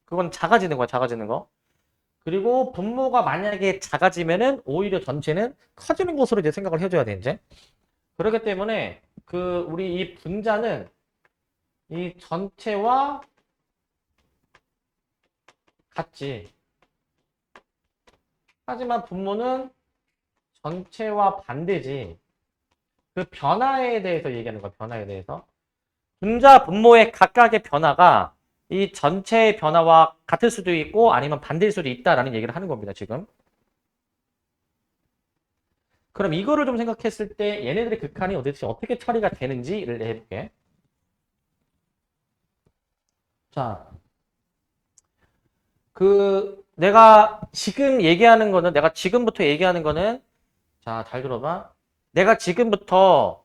그건 작아지는 거야, 작아지는 거. 그리고 분모가 만약에 작아지면은 오히려 전체는 커지는 것으로 이제 생각을 해줘야 돼, 이제. 그렇기 때문에 우리 이 분자는 이 전체와 같지. 하지만 분모는 전체와 반대지. 변화에 대해서 얘기하는 거야, 변화에 대해서. 분자, 분모의 각각의 변화가 이 전체의 변화와 같을 수도 있고 아니면 반대일 수도 있다라는 얘기를 하는 겁니다, 지금. 그럼 이거를 좀 생각했을 때 얘네들의 극한이 도대체 어떻게 처리가 되는지를 해볼게. 자, 내가 지금부터 얘기하는 거는, 자, 잘 들어봐. 내가 지금부터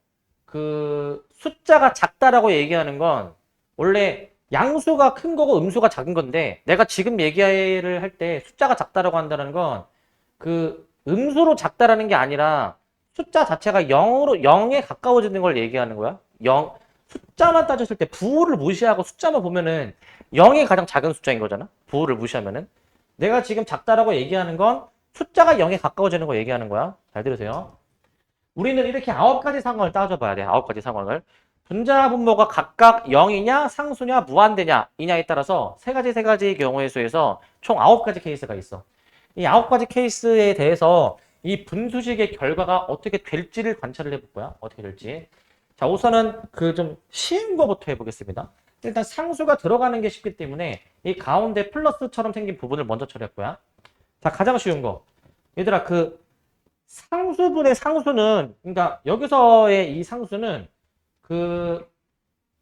숫자가 작다라고 얘기하는 건 원래 양수가 큰 거고 음수가 작은 건데, 내가 지금 얘기를 할 때 숫자가 작다라고 한다는 건 음수로 작다라는 게 아니라 숫자 자체가 0에 가까워지는 걸 얘기하는 거야. 숫자만 따졌을 때 부호를 무시하고 숫자만 보면은 0이 가장 작은 숫자인 거잖아. 부호를 무시하면은. 내가 지금 작다라고 얘기하는 건 숫자가 0에 가까워지는 거 얘기하는 거야. 잘 들으세요. 우리는 이렇게 9가지 상황을 따져봐야 돼. 9가지 상황을. 분자 분모가 각각 0이냐, 상수냐, 무한대냐, 이냐에 따라서 세 가지 경우의 수에서 총 9가지 케이스가 있어. 이 9가지 케이스에 대해서 이 분수식의 결과가 어떻게 될지를 관찰을 해볼 거야. 어떻게 될지. 자, 우선은 좀 쉬운 거부터 해보겠습니다. 일단 상수가 들어가는 게 쉽기 때문에 이 가운데 플러스처럼 생긴 부분을 먼저 처리할 거야. 자, 가장 쉬운 거. 얘들아, 상수분의 상수는, 그러니까 여기서의 이 상수는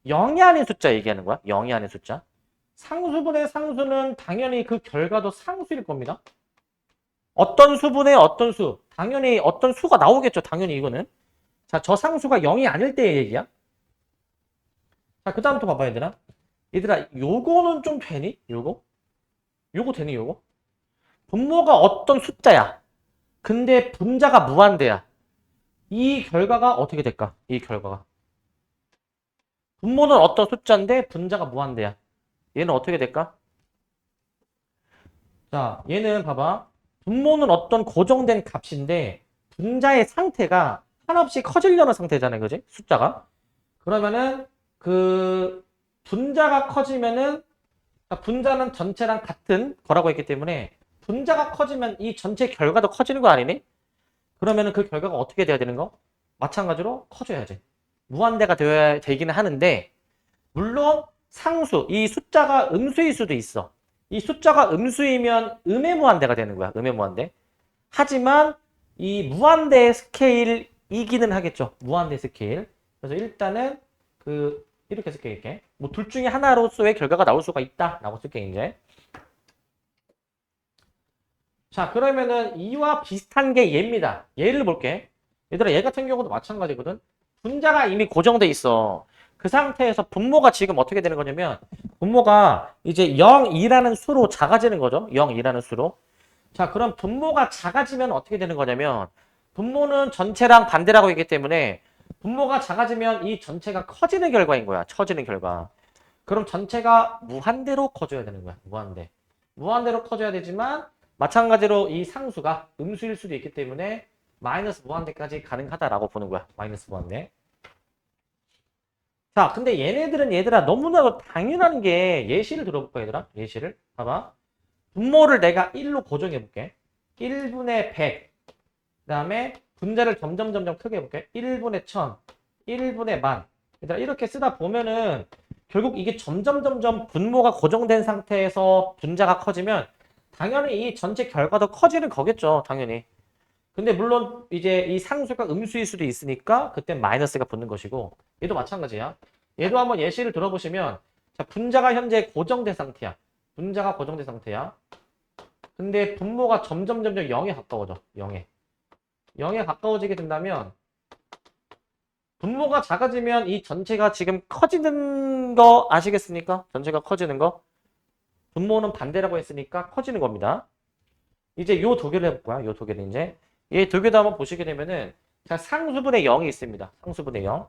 0이 아닌 숫자 얘기하는 거야. 0이 아닌 숫자. 상수분의 상수는 당연히 그 결과도 상수일 겁니다. 어떤 수분의 어떤 수. 당연히 어떤 수가 나오겠죠. 당연히 이거는. 자, 저 상수가 0이 아닐 때의 얘기야. 자, 그 다음부터 봐봐, 얘들아. 얘들아, 요거는 좀 되니? 요거 되니, 요거? 분모가 어떤 숫자야. 근데 분자가 무한대야. 이 결과가 어떻게 될까? 이 결과가. 분모는 어떤 숫자인데 분자가 무한대야. 얘는 어떻게 될까? 자, 얘는 봐봐. 분모는 어떤 고정된 값인데 분자의 상태가 한없이 커지려는 상태잖아요. 그지? 숫자가. 그러면은 분자가 커지면은, 그러니까 분자는 전체랑 같은 거라고 했기 때문에 분자가 커지면 이 전체 결과도 커지는 거 아니니? 그러면은 그 결과가 어떻게 돼야 되는 거? 마찬가지로 커져야지. 무한대가 되기는 하는데, 물론 상수, 이 숫자가 음수일 수도 있어. 이 숫자가 음수이면 음의 무한대가 되는 거야. 음의 무한대. 하지만 이 무한대의 스케일이기는 하겠죠. 무한대 스케일. 그래서 일단은 이렇게 쓸게, 이렇게. 뭐 둘 중에 하나로서의 결과가 나올 수가 있다라고 쓸게, 이제. 자, 그러면은 이와 비슷한 게 얘입니다. 얘를 볼게. 얘들아, 얘 같은 경우도 마찬가지거든. 분자가 이미 고정돼 있어. 그 상태에서 분모가 지금 어떻게 되는 거냐면 분모가 이제 0, 2라는 수로 작아지는 거죠. 0, 2라는 수로. 자, 그럼 분모가 작아지면 어떻게 되는 거냐면 분모는 전체랑 반대라고 했기 때문에 분모가 작아지면 이 전체가 커지는 결과인 거야. 커지는 결과. 그럼 전체가 무한대로 커져야 되는 거야. 무한대. 무한대로 커져야 되지만 마찬가지로 이 상수가 음수일 수도 있기 때문에 마이너스 무한대까지 가능하다라고 보는 거야. 마이너스 무한대. 자, 근데 얘네들은 얘들아 너무나도 당연한 게 예시를 들어볼까 얘들아? 예시를. 봐봐. 분모를 내가 1로 고정해 볼게. 1분의 100. 그다음에 분자를 점점 크게 해볼게. 1분의 1000, 1분의 10,000. 얘들아 이렇게 쓰다 보면은 결국 이게 점점 분모가 고정된 상태에서 분자가 커지면 당연히 이 전체 결과도 커지는 거겠죠. 당연히. 근데 물론 이제 이 상수가 음수일 수도 있으니까 그때 마이너스가 붙는 것이고 얘도 마찬가지야. 얘도 한번 예시를 들어보시면 자, 분자가 현재 고정된 상태야. 분자가 고정된 상태야. 근데 분모가 점점 0에 가까워져. 0에 가까워지게 된다면 분모가 작아지면 이 전체가 지금 커지는 거 아시겠습니까? 전체가 커지는 거. 분모는 반대라고 했으니까 커지는 겁니다. 이제 요 두 개를 해볼 거야. 요 두 개를 이제. 얘 두 개도 한번 보시게 되면은 자, 상수분의 0이 있습니다. 상수분의 0.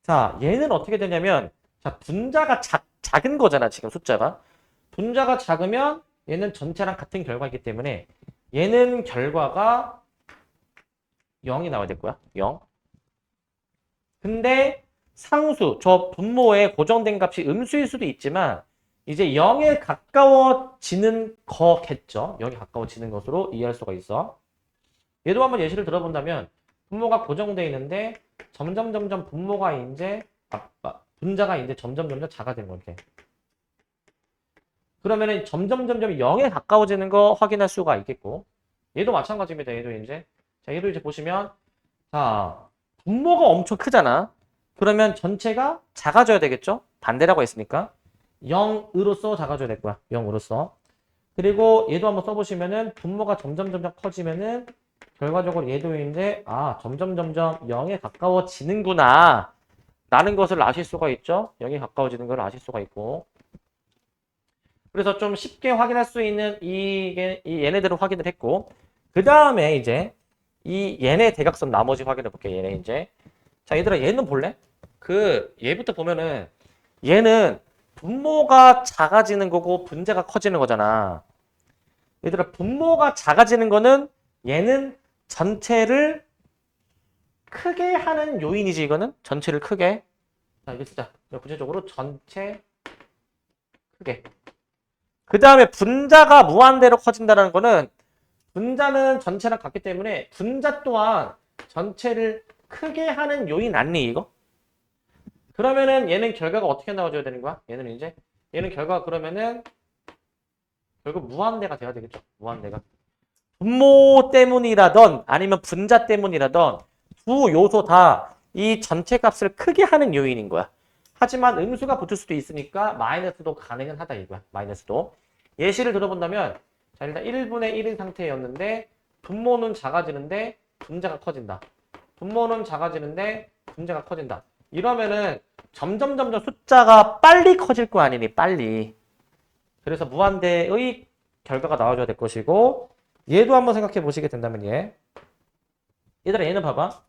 자, 얘는 어떻게 되냐면 자, 분자가 작은 거잖아. 지금 숫자가. 분자가 작으면 얘는 전체랑 같은 결과이기 때문에 얘는 결과가 0이 나와야 될 거야. 0. 근데 상수, 저 분모에 고정된 값이 음수일 수도 있지만 이제 0에 가까워지는 거겠죠. 0에 가까워지는 것으로 이해할 수가 있어. 얘도 한번 예시를 들어본다면 분모가 고정되어 있는데 점점 분모가 이제 분자가 이제 점점 작아지는 거지. 그러면은 점점 0에 가까워지는 거 확인할 수가 있겠고 얘도 마찬가지입니다. 얘도 이제 자, 얘도 이제 보시면 자, 분모가 엄청 크잖아. 그러면 전체가 작아져야 되겠죠? 반대라고 했으니까 0으로서 작아져야 될 거야. 0으로서. 그리고 얘도 한번 써보시면은 분모가 점점 커지면은 결과적으로 얘도 이제 점점 0에 가까워지는구나 라는 것을 아실 수가 있죠. 0에 가까워지는 걸 아실 수가 있고 그래서 좀 쉽게 확인할 수 있는 이 얘네들을 확인을 했고 그 다음에 이제 이 얘네 대각선 나머지 확인해 볼게. 얘네 이제 자 얘들아 얘는 볼래? 얘부터 보면은 얘는 분모가 작아지는 거고 분자가 커지는 거잖아. 얘들아 분모가 작아지는 거는 얘는 전체를 크게 하는 요인이지. 이거는 전체를 크게. 자 이거 쓰자. 구체적으로 전체 크게. 그 다음에 분자가 무한대로 커진다는 거는 분자는 전체랑 같기 때문에 분자 또한 전체를 크게 하는 요인 아니 이거? 그러면은 얘는 결과가 어떻게 나와줘야 되는 거야? 얘는 결과가 그러면은 결국 무한대가 돼야 되겠죠. 무한대가. 분모 때문이라던 아니면 분자 때문이라던 두 요소 다 이 전체 값을 크게 하는 요인인 거야. 하지만 음수가 붙을 수도 있으니까 마이너스도 가능은 하다 이거야. 마이너스도. 예시를 들어본다면 자 일단 1분의 1인 상태였는데 분모는 작아지는데 분자가 커진다. 분모는 작아지는데 분자가 커진다. 이러면은 점점 숫자가 빨리 커질 거 아니니 빨리. 그래서 무한대의 결과가 나와줘야 될 것이고 얘도 한번 생각해 보시게 된다면 얘들아 얘는 봐봐.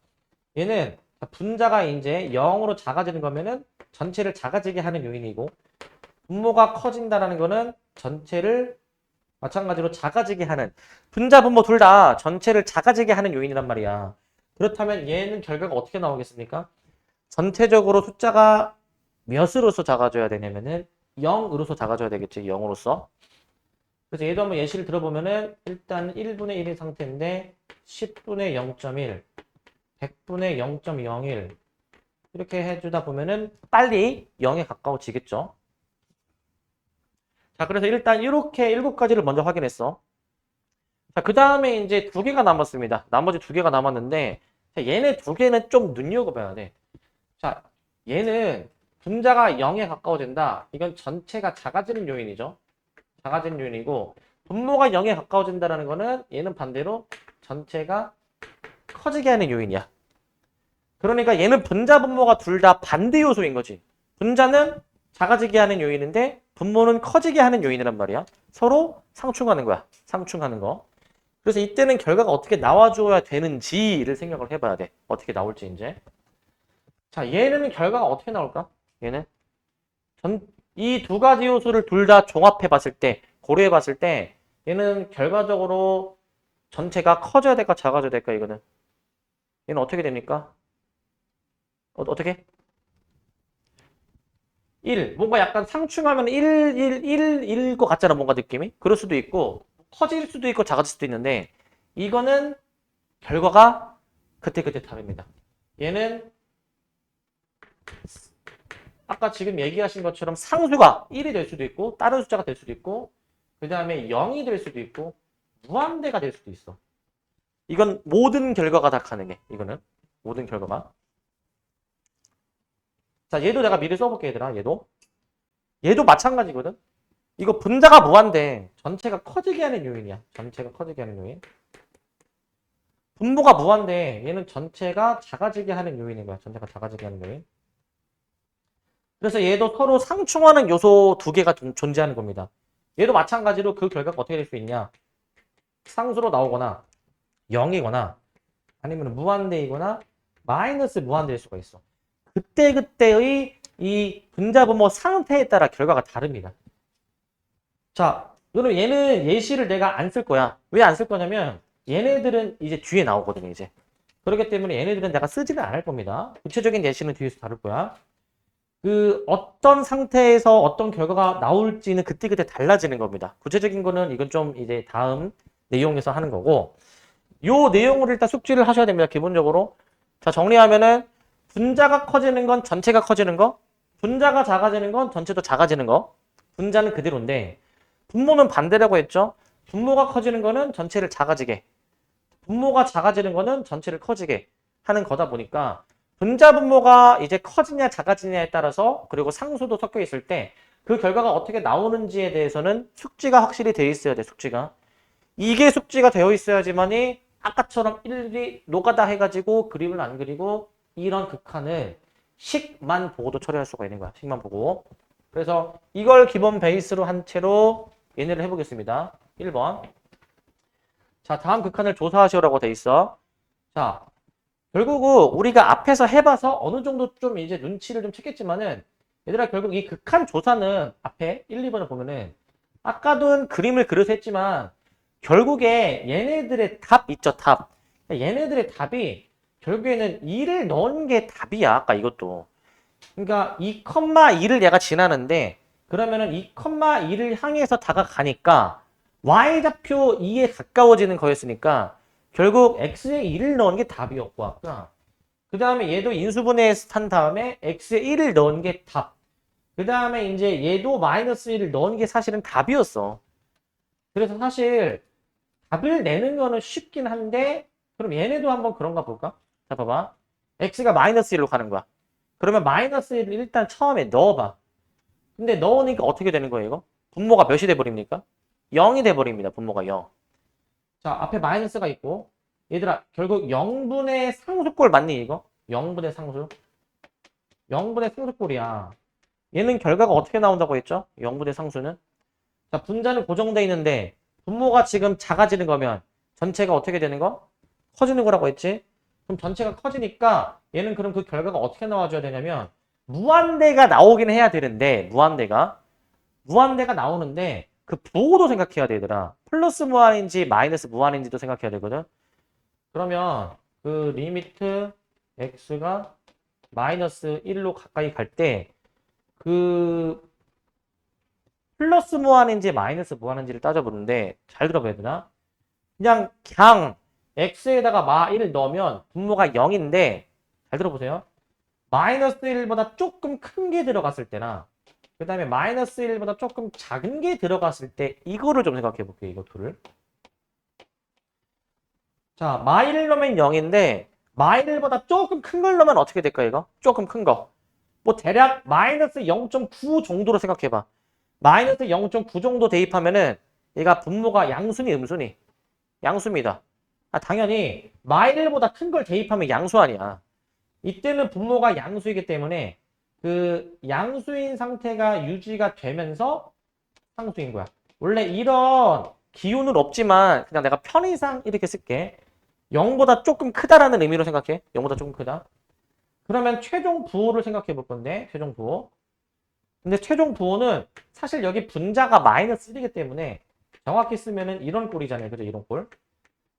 얘는 분자가 이제 0으로 작아지는 거면은 전체를 작아지게 하는 요인이고 분모가 커진다라는 거는 전체를 마찬가지로 작아지게 하는 분자 분모 둘 다 전체를 작아지게 하는 요인이란 말이야. 그렇다면 얘는 결과가 어떻게 나오겠습니까? 전체적으로 숫자가 몇으로서 작아져야 되냐면은 0으로서 작아져야 되겠지. 0으로서. 그래서 얘도 한번 예시를 들어보면은 일단 1분의 1인 상태인데 10분의 0.1, 100분의 0.01 이렇게 해주다 보면은 빨리 0에 가까워지겠죠. 자, 그래서 일단 이렇게 7가지를 먼저 확인했어. 자, 그 다음에 이제 두 개가 남았습니다. 나머지 두 개가 남았는데 자, 얘네 두 개는 좀 눈여겨봐야 돼. 자, 얘는 분자가 0에 가까워진다. 이건 전체가 작아지는 요인이죠. 작아지는 요인이고 분모가 0에 가까워진다는 거는 얘는 반대로 전체가 커지게 하는 요인이야. 그러니까 얘는 분자 분모가 둘 다 반대 요소인 거지. 분자는 작아지게 하는 요인인데 분모는 커지게 하는 요인이란 말이야. 서로 상충하는 거야. 상충하는 거. 그래서 이때는 결과가 어떻게 나와줘야 되는지를 생각을 해봐야 돼. 어떻게 나올지 이제. 자, 얘는 결과가 어떻게 나올까? 얘는 이 두 가지 요소를 둘 다 종합해 봤을 때, 고려해 봤을 때 얘는 결과적으로 전체가 커져야 될까 작아져야 될까 이거는. 얘는 어떻게 됩니까? 어떻게? 1. 뭔가 약간 상충하면 1일 것 같잖아. 뭔가 느낌이. 그럴 수도 있고 커질 수도 있고 작아질 수도 있는데 이거는 결과가 그때그때 다릅니다. 얘는 아까 지금 얘기하신 것처럼 상수가 1이 될 수도 있고 다른 숫자가 될 수도 있고 그 다음에 0이 될 수도 있고 무한대가 될 수도 있어. 이건 모든 결과가 다 가능해. 이거는 모든 결과가. 자, 얘도 내가 미리 써볼게 얘들아. 얘도 마찬가지거든. 이거 분자가 무한대 전체가 커지게 하는 요인이야. 전체가 커지게 하는 요인. 분모가 무한대 얘는 전체가 작아지게 하는 요인인 거야. 전체가 작아지게 하는 요인. 그래서 얘도 서로 상충하는 요소 두 개가 존재하는 겁니다. 얘도 마찬가지로 그 결과가 어떻게 될 수 있냐. 상수로 나오거나 0이거나 아니면 무한대이거나 마이너스 무한대일 수가 있어. 그때그때의 이 분자 분모 상태에 따라 결과가 다릅니다. 자, 그럼 얘는 예시를 내가 안 쓸 거야. 왜 안 쓸 거냐면 얘네들은 이제 뒤에 나오거든요, 이제. 그렇기 때문에 얘네들은 내가 쓰지는 않을 겁니다. 구체적인 예시는 뒤에서 다룰 거야. 그 어떤 상태에서 어떤 결과가 나올지는 그때그때 달라지는 겁니다. 구체적인 거는 이건 좀 이제 다음 내용에서 하는 거고 요 내용을 일단 숙지를 하셔야 됩니다. 기본적으로. 자, 정리하면은 분자가 커지는 건 전체가 커지는 거, 분자가 작아지는 건 전체도 작아지는 거. 분자는 그대로인데 분모는 반대라고 했죠. 분모가 커지는 거는 전체를 작아지게, 분모가 작아지는 거는 전체를 커지게 하는 거다 보니까 분자 분모가 이제 커지냐 작아지냐에 따라서 그리고 상수도 섞여 있을 때 그 결과가 어떻게 나오는지에 대해서는 숙지가 확실히 돼 있어야 돼. 숙지가. 이게 숙지가 되어 있어야지만이 아까처럼 일일이 노가다 해가지고 그림을 안 그리고 이런 극한을 식만 보고도 처리할 수가 있는 거야. 식만 보고. 그래서 이걸 기본 베이스로 한 채로 얘네를 해보겠습니다. 1번. 자, 다음 극한을 조사하시오라고 돼 있어. 자, 결국은 우리가 앞에서 해봐서 어느 정도 좀 이제 눈치를 좀 챘겠지만은 얘들아 결국 이 극한 조사는 앞에 1, 2번을 보면은 아까도 그림을 그려서 했지만 결국에 얘네들의 답 있죠, 답. 얘네들의 답이 결국에는 2를 넣은 게 답이야, 아까 이것도. 그러니까 2,2를 얘가 지나는데 그러면은 2,2를 향해서 다가가니까 y좌표 2에 가까워지는 거였으니까 결국 x에 1을 넣은 게 답이었고 아까 그 다음에 얘도 인수분해에 한 다음에 x에 1을 넣은 게 답. 그 다음에 이제 얘도 마이너스 1을 넣은 게 사실은 답이었어. 그래서 사실 답을 내는 거는 쉽긴 한데 그럼 얘네도 한번 그런가 볼까? 자 봐봐. x가 마이너스 1로 가는 거야. 그러면 마이너스 1을 일단 처음에 넣어봐. 근데 넣으니까 어떻게 되는 거예요 이거? 분모가 몇이 돼버립니까? 0이 돼버립니다. 분모가 0. 자 앞에 마이너스가 있고 얘들아 결국 0분의 상수꼴 맞니 이거? 0분의 상수. 0분의 상수꼴이야. 얘는 결과가 어떻게 나온다고 했죠? 0분의 상수는? 자 분자는 고정돼 있는데 분모가 지금 작아지는 거면 전체가 어떻게 되는 거? 커지는 거라고 했지? 그럼 전체가 커지니까 얘는 그럼 그 결과가 어떻게 나와줘야 되냐면 무한대가 나오긴 해야 되는데 무한대가 나오는데 그 부호도 생각해야 돼 얘들아. 플러스 무한인지 마이너스 무한인지도 생각해야 되거든. 그러면 그 리미트 x가 마이너스 1로 가까이 갈 때 그 플러스 무한인지 마이너스 무한인지를 따져보는데 잘 들어봐야 되나? 그냥 x에다가 마 1을 넣으면 분모가 0인데 잘 들어보세요. 마이너스 1보다 조금 큰 게 들어갔을 때나 그 다음에 마이너스 1보다 조금 작은 게 들어갔을 때 이거를 좀 생각해 볼게요. 이거 둘을. 자, 마 1을 넣으면 0인데 마 1보다 조금 큰 걸 넣으면 어떻게 될까요? 이거? 조금 큰 거. 뭐 대략 마이너스 0.9 정도로 생각해 봐. 마이너스 0.9 정도 대입하면은 얘가 분모가 양수니 음수니? 양수입니다. 아, 당연히 마 1보다 큰 걸 대입하면 양수 아니야. 이때는 분모가 양수이기 때문에 그 양수인 상태가 유지가 되면서 상수인 거야. 원래 이런 기호는 없지만 그냥 내가 편의상 이렇게 쓸게. 0보다 조금 크다라는 의미로 생각해. 0보다 조금 크다. 그러면 최종 부호를 생각해 볼 건데, 최종 부호. 근데 최종 부호는 사실 여기 분자가 마이너스 1이기 때문에 정확히 쓰면은 이런 꼴이잖아요. 그죠? 이런 꼴.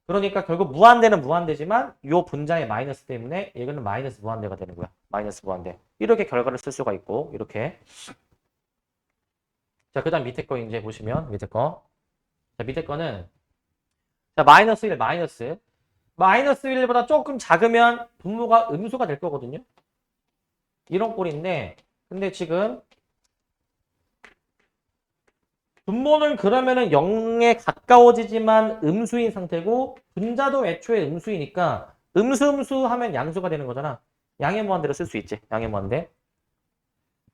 그러니까 결국 무한대는 무한대지만 요 분자의 마이너스 때문에 이거는 마이너스 무한대가 되는 거야. 마이너스 무한대. 이렇게 결과를 쓸 수가 있고, 이렇게. 자, 그 다음 밑에 거 이제 보시면, 밑에 거. 자, 밑에 거는, 자, 마이너스 1, 마이너스. 마이너스 1보다 조금 작으면 분모가 음수가 될 거거든요. 이런 꼴인데, 근데 지금 분모는 그러면은 0에 가까워지지만 음수인 상태고 분자도 애초에 음수이니까 음수 하면 양수가 되는 거잖아. 양의 무한대로 쓸 수 있지. 양의 무한대.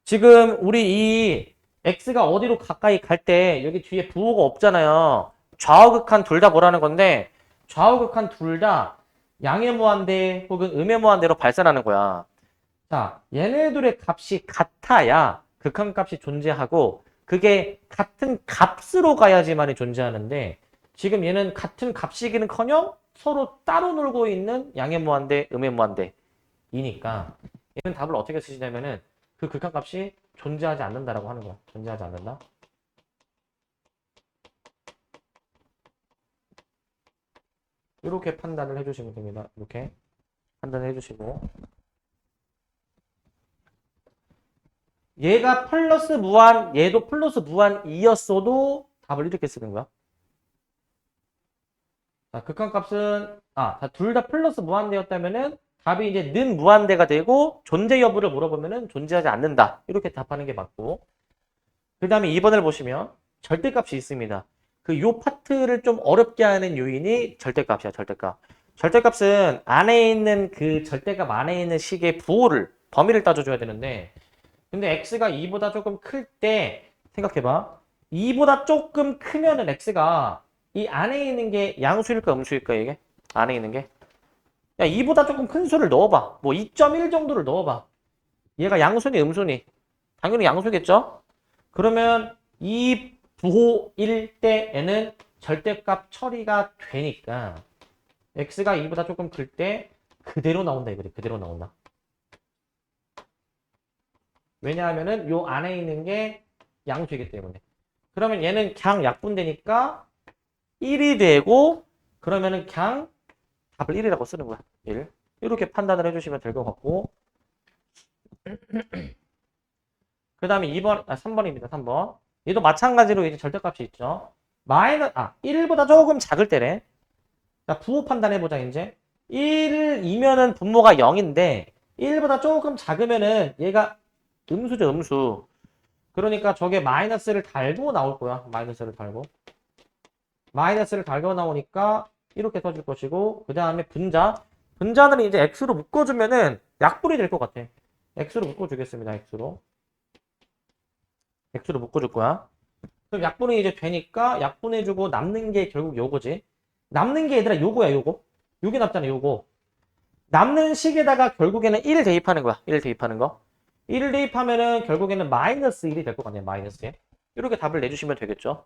지금 우리 이 x가 어디로 가까이 갈 때 여기 뒤에 부호가 없잖아요. 좌우극한 둘 다 뭐라는 건데 좌우극한 둘 다 양의 무한대 혹은 음의 무한대로 발산하는 거야. 자, 얘네들의 값이 같아야 극한값이 존재하고 그게 같은 값으로 가야지만이 존재하는데 지금 얘는 같은 값이기는커녕 서로 따로 놀고 있는 양의 무한대, 음의 무한대이니까 얘는 답을 어떻게 쓰시냐면은 그 극한값이 존재하지 않는다라고 하는 거야. 존재하지 않는다. 이렇게 판단을 해주시면 됩니다. 이렇게 판단을 해주시고 얘가 플러스 무한, 얘도 플러스 무한이었어도 답을 이렇게 쓰는 거야. 자, 극한값은 둘 다 플러스 무한대였다면은 답이 이제 는 무한대가 되고 존재 여부를 물어보면은 존재하지 않는다. 이렇게 답하는 게 맞고. 그 다음에 2번을 보시면 절대값이 있습니다. 그 요 파트를 좀 어렵게 하는 요인이 절대값이야, 절대값. 절대값은 안에 있는 그 절대값 안에 있는 식의 부호를, 범위를 따져줘야 되는데 근데 x가 2보다 조금 클 때 생각해봐. 2보다 조금 크면은 x가 이 안에 있는 게 양수일까 음수일까 이게? 안에 있는 게? 야 2보다 조금 큰 수를 넣어봐. 뭐 2.1 정도를 넣어봐. 얘가 양수니 음수니? 당연히 양수겠죠? 그러면 이 부호일 때에는 절대값 처리가 되니까 x가 2보다 조금 클 때 그대로 나온다 이거지. 그대로 나온다. 왜냐하면은 요 안에 있는 게 양수이기 때문에. 그러면 얘는 그냥 약분되니까 1이 되고 그러면은 그냥 답을 1이라고 쓰는 거야. 1. 이렇게 판단을 해주시면 될 것 같고 그 다음에 3번입니다. 3번. 얘도 마찬가지로 이제 절대값이 있죠. 1보다 조금 작을 때래. 자, 부호 판단해보자, 이제. 1이면은 분모가 0인데 1보다 조금 작으면은 얘가 음수죠, 음수. 그러니까 저게 마이너스를 달고 나올 거야. 마이너스를 달고. 마이너스를 달고 나오니까 이렇게 써줄 것이고 그 다음에 분자. 분자는 이제 x로 묶어주면은 약분이 될 것 같아. x로 묶어주겠습니다. x로 묶어줄 거야. 그럼 약분이 이제 되니까 약분해주고 남는 게 결국 요거지. 남는 게 얘들아 요거야, 요거. 요게 남잖아, 요거. 남는 식에다가 결국에는 1 대입하는 거야. 1 대입하는 거. 1을 대입하면은 결국에는 마이너스 1이 될 것 같네요. 마이너스 1. 이렇게 답을 내주시면 되겠죠.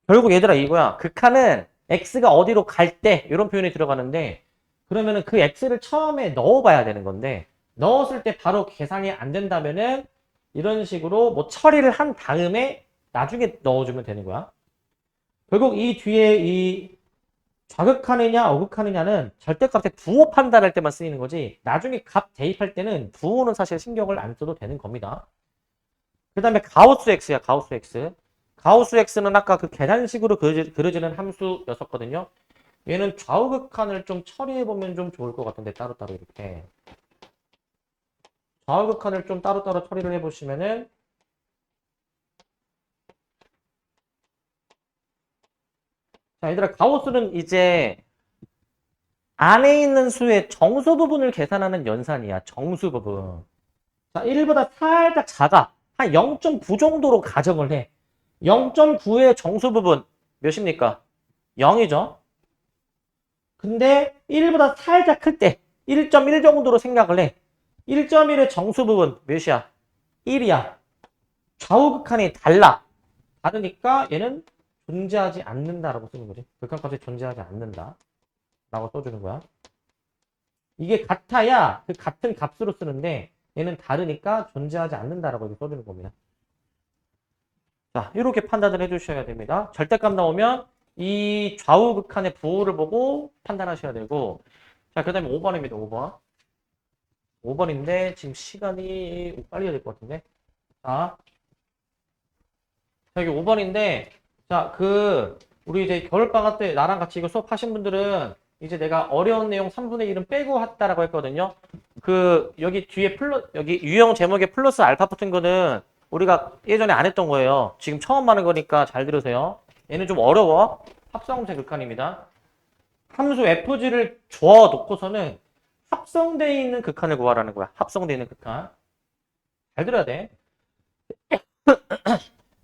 결국 얘들아 이거야. 극한은 x가 어디로 갈 때 이런 표현이 들어가는데 그러면은 그 x를 처음에 넣어봐야 되는 건데 넣었을 때 바로 계산이 안 된다면은 이런 식으로 뭐 처리를 한 다음에 나중에 넣어주면 되는 거야. 결국 이 뒤에 이 좌극하느냐 어극하느냐는 절대값의 부호 판단할 때만 쓰이는 거지 나중에 값 대입할 때는 부호는 사실 신경을 안 써도 되는 겁니다. 그 다음에 가우스 x야. 가우스 x. 가우스 x는 아까 그 계산식으로 그려지는 함수였었거든요. 얘는 좌우극한을 좀 처리해보면 좀 좋을 것 같은데 따로따로 이렇게 좌우극한을 좀 따로따로 처리를 해보시면은 자 얘들아 가우스는 이제 안에 있는 수의 정수 부분을 계산하는 연산이야. 정수 부분. 자, 1보다 살짝 작아. 한 0.9 정도로 가정을 해. 0.9의 정수 부분 몇입니까? 0이죠. 근데 1보다 살짝 클 때, 1.1 정도로 생각을 해. 1.1의 정수 부분 몇이야? 1이야. 좌우 극한이 달라. 다르니까 얘는 존재하지 않는다라고 쓰는 거지. 극한값이 존재하지 않는다. 라고 써주는 거야. 이게 같아야 그 같은 값으로 쓰는데 얘는 다르니까 존재하지 않는다라고 이렇게 써주는 겁니다. 자, 이렇게 판단을 해주셔야 됩니다. 절대값 나오면 이 좌우 극한의 부호를 보고 판단하셔야 되고, 자, 그 다음에 5번입니다. 5번. 5번인데 지금 시간이 빨리 해야 될 것 같은데. 자, 여기 5번인데, 자, 우리 이제 겨울방학 때 나랑 같이 이거 수업하신 분들은 이제 내가 어려운 내용 3분의 1은 빼고 했다라고 했거든요. 여기 뒤에 여기 유형 제목에 플러스 알파 붙은 거는 우리가 예전에 안 했던 거예요. 지금 처음 하는 거니까 잘 들으세요. 얘는 좀 어려워. 합성음색 극한입니다. 함수 fg를 줘 놓고서는 합성되어 있는 극한을 구하라는 거야. 합성되어 있는 극한. 잘 들어야 돼.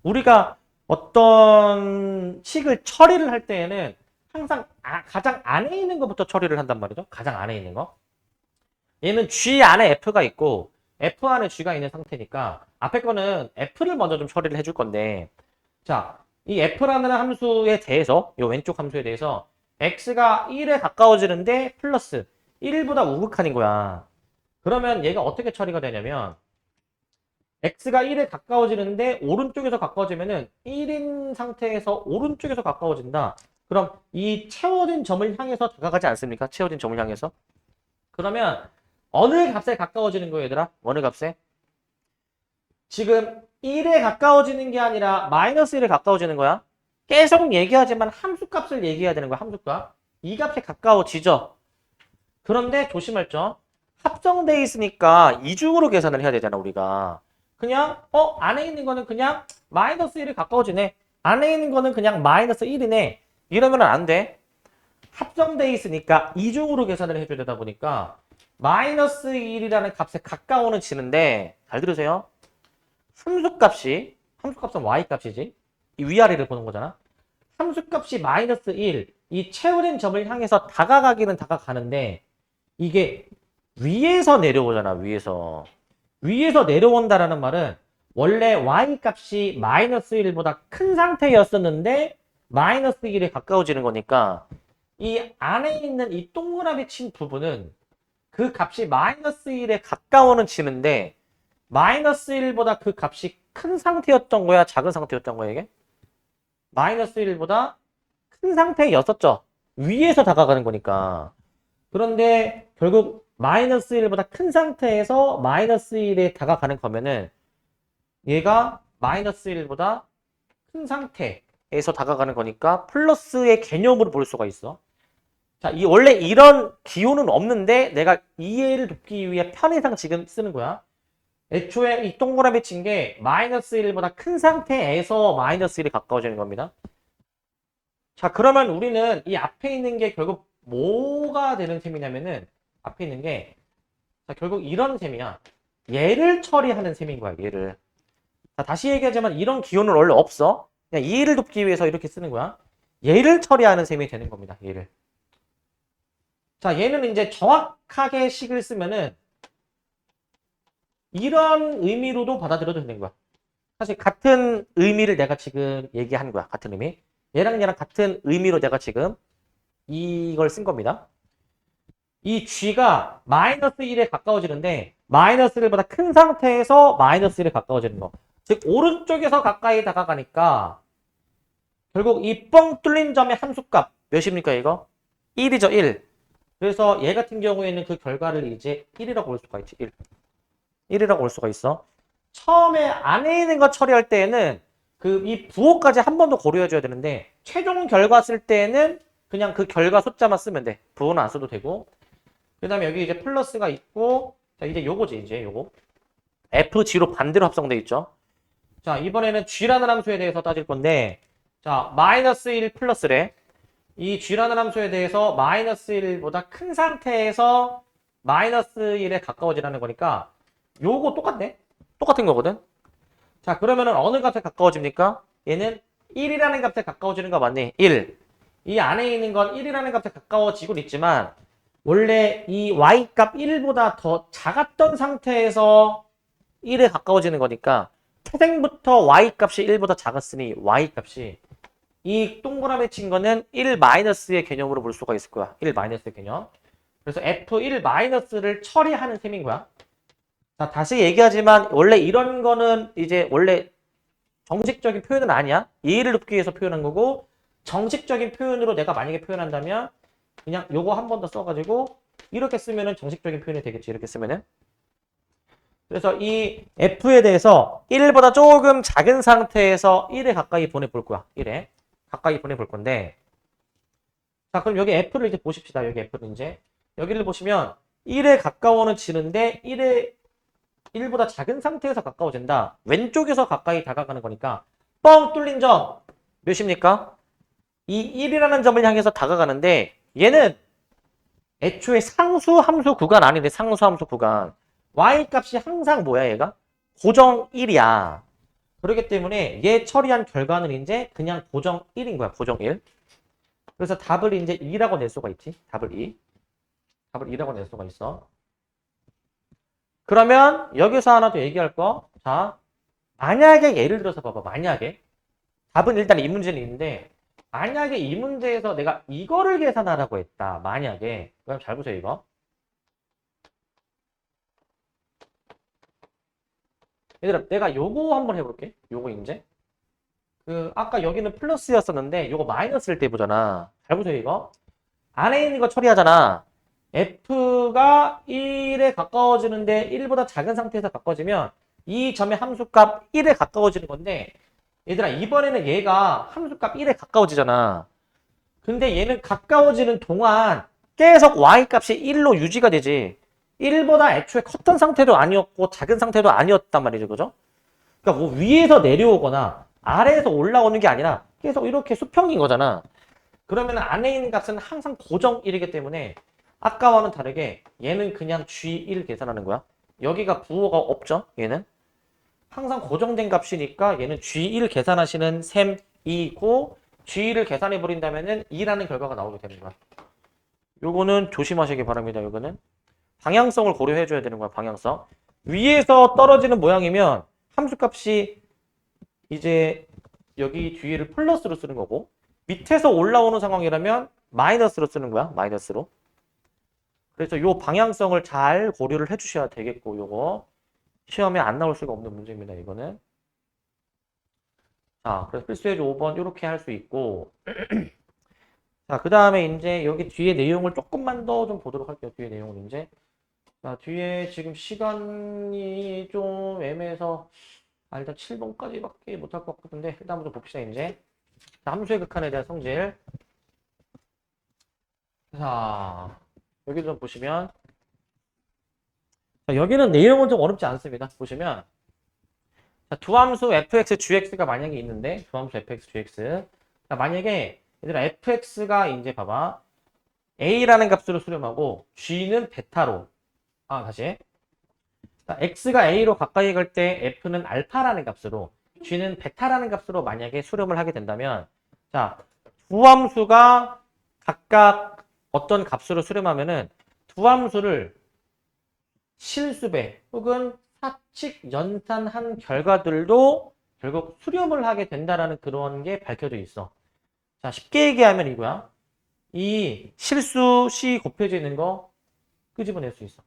우리가 어떤 식을 처리를 할 때에는 항상 가장 안에 있는 것부터 처리를 한단 말이죠. 가장 안에 있는 거. 얘는 G 안에 F가 있고 F 안에 G가 있는 상태니까 앞에 거는 F를 먼저 좀 처리를 해줄 건데, 자, 이 F라는 함수에 대해서, 이 왼쪽 함수에 대해서 X가 1에 가까워지는데 플러스 1보다 우극한인 거야. 그러면 얘가 어떻게 처리가 되냐면 X가 1에 가까워지는데 오른쪽에서 가까워지면은 1인 상태에서 오른쪽에서 가까워진다. 그럼 이 채워진 점을 향해서 다가가지 않습니까? 채워진 점을 향해서. 그러면 어느 값에 가까워지는 거예요, 얘들아? 어느 값에? 지금 1에 가까워지는 게 아니라 마이너스 1에 가까워지는 거야. 계속 얘기하지만 함수값을 얘기해야 되는 거야, 함수값. 이 값에 가까워지죠. 그런데 조심할 점. 합성돼 있으니까 이중으로 계산을 해야 되잖아, 우리가. 그냥 안에 있는 거는 그냥 마이너스 1에 가까워지네. 안에 있는 거는 그냥 마이너스 1이네. 이러면 안 돼. 합성돼 있으니까 이중으로 계산을 해줘야 되다 보니까 마이너스 1이라는 값에 가까워는 지는데, 잘 들으세요. 함수값은 y값이지. 이 위아래를 보는 거잖아. 함수값이 마이너스 1, 이 채워진 점을 향해서 다가가기는 다가가는데 이게 위에서 내려오잖아, 위에서. 위에서 내려온다라는 말은 원래 y값이 마이너스 1보다 큰 상태였었는데 마이너스 1에 가까워지는 거니까 이 안에 있는 이 동그라미 친 부분은 그 값이 마이너스 1에 가까워는 지는데 마이너스 1보다 그 값이 큰 상태였던 거야, 작은 상태였던 거야, 이게? 마이너스 1보다 큰 상태였었죠. 위에서 다가가는 거니까. 그런데 결국 마이너스 1보다 큰 상태에서 마이너스 1에 다가가는 거면은 얘가 마이너스 1보다 큰 상태에서 다가가는 거니까 플러스의 개념으로 볼 수가 있어. 자, 원래 이런 기호는 없는데 내가 이해를 돕기 위해 편의상 지금 쓰는 거야. 애초에 이 동그라미 친 게 마이너스 1보다 큰 상태에서 마이너스 1이 가까워지는 겁니다. 자, 그러면 우리는 이 앞에 있는 게 결국 뭐가 되는 셈이냐면은 앞에 있는 게 자, 결국 이런 셈이야. 얘를 처리하는 셈인 거야, 얘를. 자, 다시 얘기하자면 이런 기호는 원래 없어. 그냥 이해를 돕기 위해서 이렇게 쓰는 거야. 얘를 처리하는 셈이 되는 겁니다, 얘를. 자, 얘는 이제 정확하게 식을 쓰면은 이런 의미로도 받아들여도 되는 거야. 사실 같은 의미를 내가 지금 얘기한 거야. 같은 의미. 얘랑 같은 의미로 내가 지금 이걸 쓴 겁니다. 이 G가 마이너스 1에 가까워지는데 마이너스 1보다 큰 상태에서 마이너스 1에 가까워지는 거. 즉 오른쪽에서 가까이 다가가니까 결국 이 뻥 뚫린 점의 함수값 몇입니까, 이거? 1이죠, 1. 그래서 얘 같은 경우에는 그 결과를 이제 1이라고 볼 수가 있지. 1이라고 볼 수가 있어. 처음에 안에 있는 거 처리할 때에는 이 부호까지 한 번 더 고려해줘야 되는데 최종 결과 쓸 때에는 그냥 그 결과 숫자만 쓰면 돼. 부호는 안 써도 되고. 그 다음에 여기 이제 플러스가 있고, 자, 이제 요거지, 이제 요거. FG로 반대로 합성돼 있죠. 자, 이번에는 G라는 함수에 대해서 따질 건데, 자, 마이너스 1 플러스래. 이 G라는 함수에 대해서 마이너스 1보다 큰 상태에서 마이너스 1에 가까워지라는 거니까 요거 똑같네? 똑같은 거거든? 자, 그러면은 어느 값에 가까워집니까? 얘는 1이라는 값에 가까워지는 거 맞네. 1. 이 안에 있는 건 1이라는 값에 가까워지고 있지만 원래 이 y값 1보다 더 작았던 상태에서 1에 가까워지는 거니까 태생부터 y값이 1보다 작았으니 y값이 이 동그라미 친 거는 1 마이너스의 개념으로 볼 수가 있을 거야. 1 마이너스의 개념. 그래서 f1 마이너스를 처리하는 셈인 거야. 자, 다시 얘기하지만 원래 이런 거는 이제 원래 정식적인 표현은 아니야. 이해를 돕기 위해서 표현한 거고 정식적인 표현으로 내가 만약에 표현한다면 그냥 요거 한 번 더 써가지고 이렇게 쓰면은 정식적인 표현이 되겠지. 이렇게 쓰면은. 그래서 이 f에 대해서 1보다 조금 작은 상태에서 1에 가까이 보내볼 거야. 1에 가까이 보내볼 건데 자 그럼 여기 f를 이제 보십시다. 여기 f를 이제 여기를 보시면 1에 가까워지는데 1보다 작은 상태에서 가까워진다. 왼쪽에서 가까이 다가가는 거니까 뻥 뚫린 점 몇입니까? 이 1이라는 점을 향해서 다가가는데 얘는 애초에 상수 함수 구간 아닌데 상수 함수 구간 y값이 항상 뭐야 얘가? 고정 1이야. 그렇기 때문에 얘 처리한 결과는 이제 그냥 고정 1인 거야. 고정 1. 그래서 답을 이제 2라고 낼 수가 있지. 답을 2. 답을 2라고 낼 수가 있어. 그러면 여기서 하나 더 얘기할 거. 자, 만약에 예를 들어서 봐봐. 만약에 답은 일단 이 문제는 있는데 만약에 이 문제에서 내가 이거를 계산하라고 했다. 만약에 그럼 잘 보세요 이거. 얘들아 내가 요거 한번 해볼게. 요거 이제 그 아까 여기는 플러스였었는데 요거 마이너스를 때 보잖아. 잘 보세요 이거. 안에 있는 거 처리하잖아. f가 1에 가까워지는데 1보다 작은 상태에서 가까워지면 이 점의 함수값 1에 가까워지는 건데 얘들아 이번에는 얘가 함수값 1에 가까워지잖아. 근데 얘는 가까워지는 동안 계속 y값이 1로 유지가 되지. 1보다 애초에 컸던 상태도 아니었고 작은 상태도 아니었단 말이죠. 그죠? 그러니까 뭐 위에서 내려오거나 아래에서 올라오는 게 아니라 계속 이렇게 수평인 거잖아. 그러면 안에 있는 값은 항상 고정 1이기 때문에 아까와는 다르게 얘는 그냥 G1 계산하는 거야. 여기가 부호가 없죠. 얘는. 항상 고정된 값이니까 얘는 G1 계산하시는 셈이고 G1을 계산해 버린다면은 2라는 결과가 나오게 되는 거야. 요거는 조심하시기 바랍니다. 요거는 방향성을 고려해 줘야 되는 거야. 방향성. 위에서 떨어지는 모양이면 함수값이 이제 여기 뒤에를 플러스로 쓰는 거고 밑에서 올라오는 상황이라면 마이너스로 쓰는 거야. 마이너스로. 그래서 요 방향성을 잘 고려를 해 주셔야 되겠고 요거 시험에 안 나올 수가 없는 문제입니다. 이거는. 자, 그래서 필수예제 5번 이렇게 할 수 있고 자, 그 다음에 이제 여기 뒤에 내용을 조금만 더 좀 보도록 할게요. 뒤에 내용을 이제 자, 뒤에 지금 시간이 좀 애매해서 일단 7번까지밖에 못할 것 같은데 일단 한번 좀 봅시다. 이제 자, 함수의 극한에 대한 성질 자, 여기 좀 보시면 자, 여기는 내용은 좀 어렵지 않습니다. 보시면 자, 두함수 fx, gx가 만약에 있는데 두함수 fx, gx 자, 만약에 얘들아 fx가 이제 봐봐 a라는 값으로 수렴하고 g는 베타로 다시 자, x가 a로 가까이 갈 때 f는 알파라는 값으로 g는 베타라는 값으로 만약에 수렴을 하게 된다면 자, 두 함수가 각각 어떤 값으로 수렴하면은 두 함수를 실수배 혹은 사칙 연산한 결과들도 결국 수렴을 하게 된다라는 그런 게 밝혀져 있어. 자, 쉽게 얘기하면 이거야. 이 실수 C 곱해져 있는 거 끄집어낼 수 있어.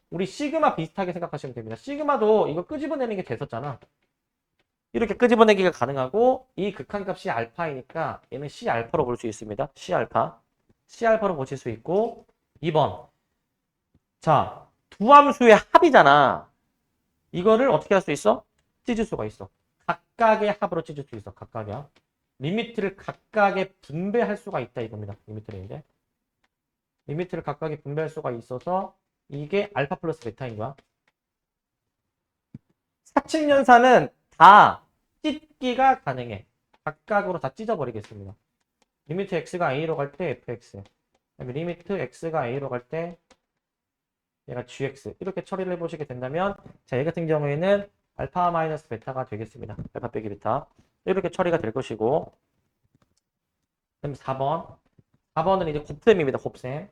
우리 시그마 비슷하게 생각하시면 됩니다. 시그마도 이거 끄집어내는 게 됐었잖아. 이렇게 끄집어내기가 가능하고 이 극한값이 알파이니까 얘는 C 알파로 볼 수 있습니다. C 알파. C 알파로 보실 수 있고 2번. 자, 두 함수의 합이잖아. 이거를 어떻게 할 수 있어? 찢을 수가 있어. 각각의 합으로 찢을 수 있어. 각각의 합. 리미트를 각각의 분배할 수가 있다 이겁니다. 리미트를 이제. 리미트를 각각의 분배할 수가 있어서 이게 알파 플러스 베타인 거야. 사칙연산은 다 찢기가 가능해. 각각으로 다 찢어버리겠습니다. 리미트 x가 a로 갈 때 fx. 리미트 x가 a로 갈 때 얘가 gx. 이렇게 처리를 해보시게 된다면 자, 얘 같은 경우에는 알파 마이너스 베타가 되겠습니다. 알파 빼기 베타. 이렇게 처리가 될 것이고 그다음에 4번. 4번은 이제 곱셈입니다. 곱셈.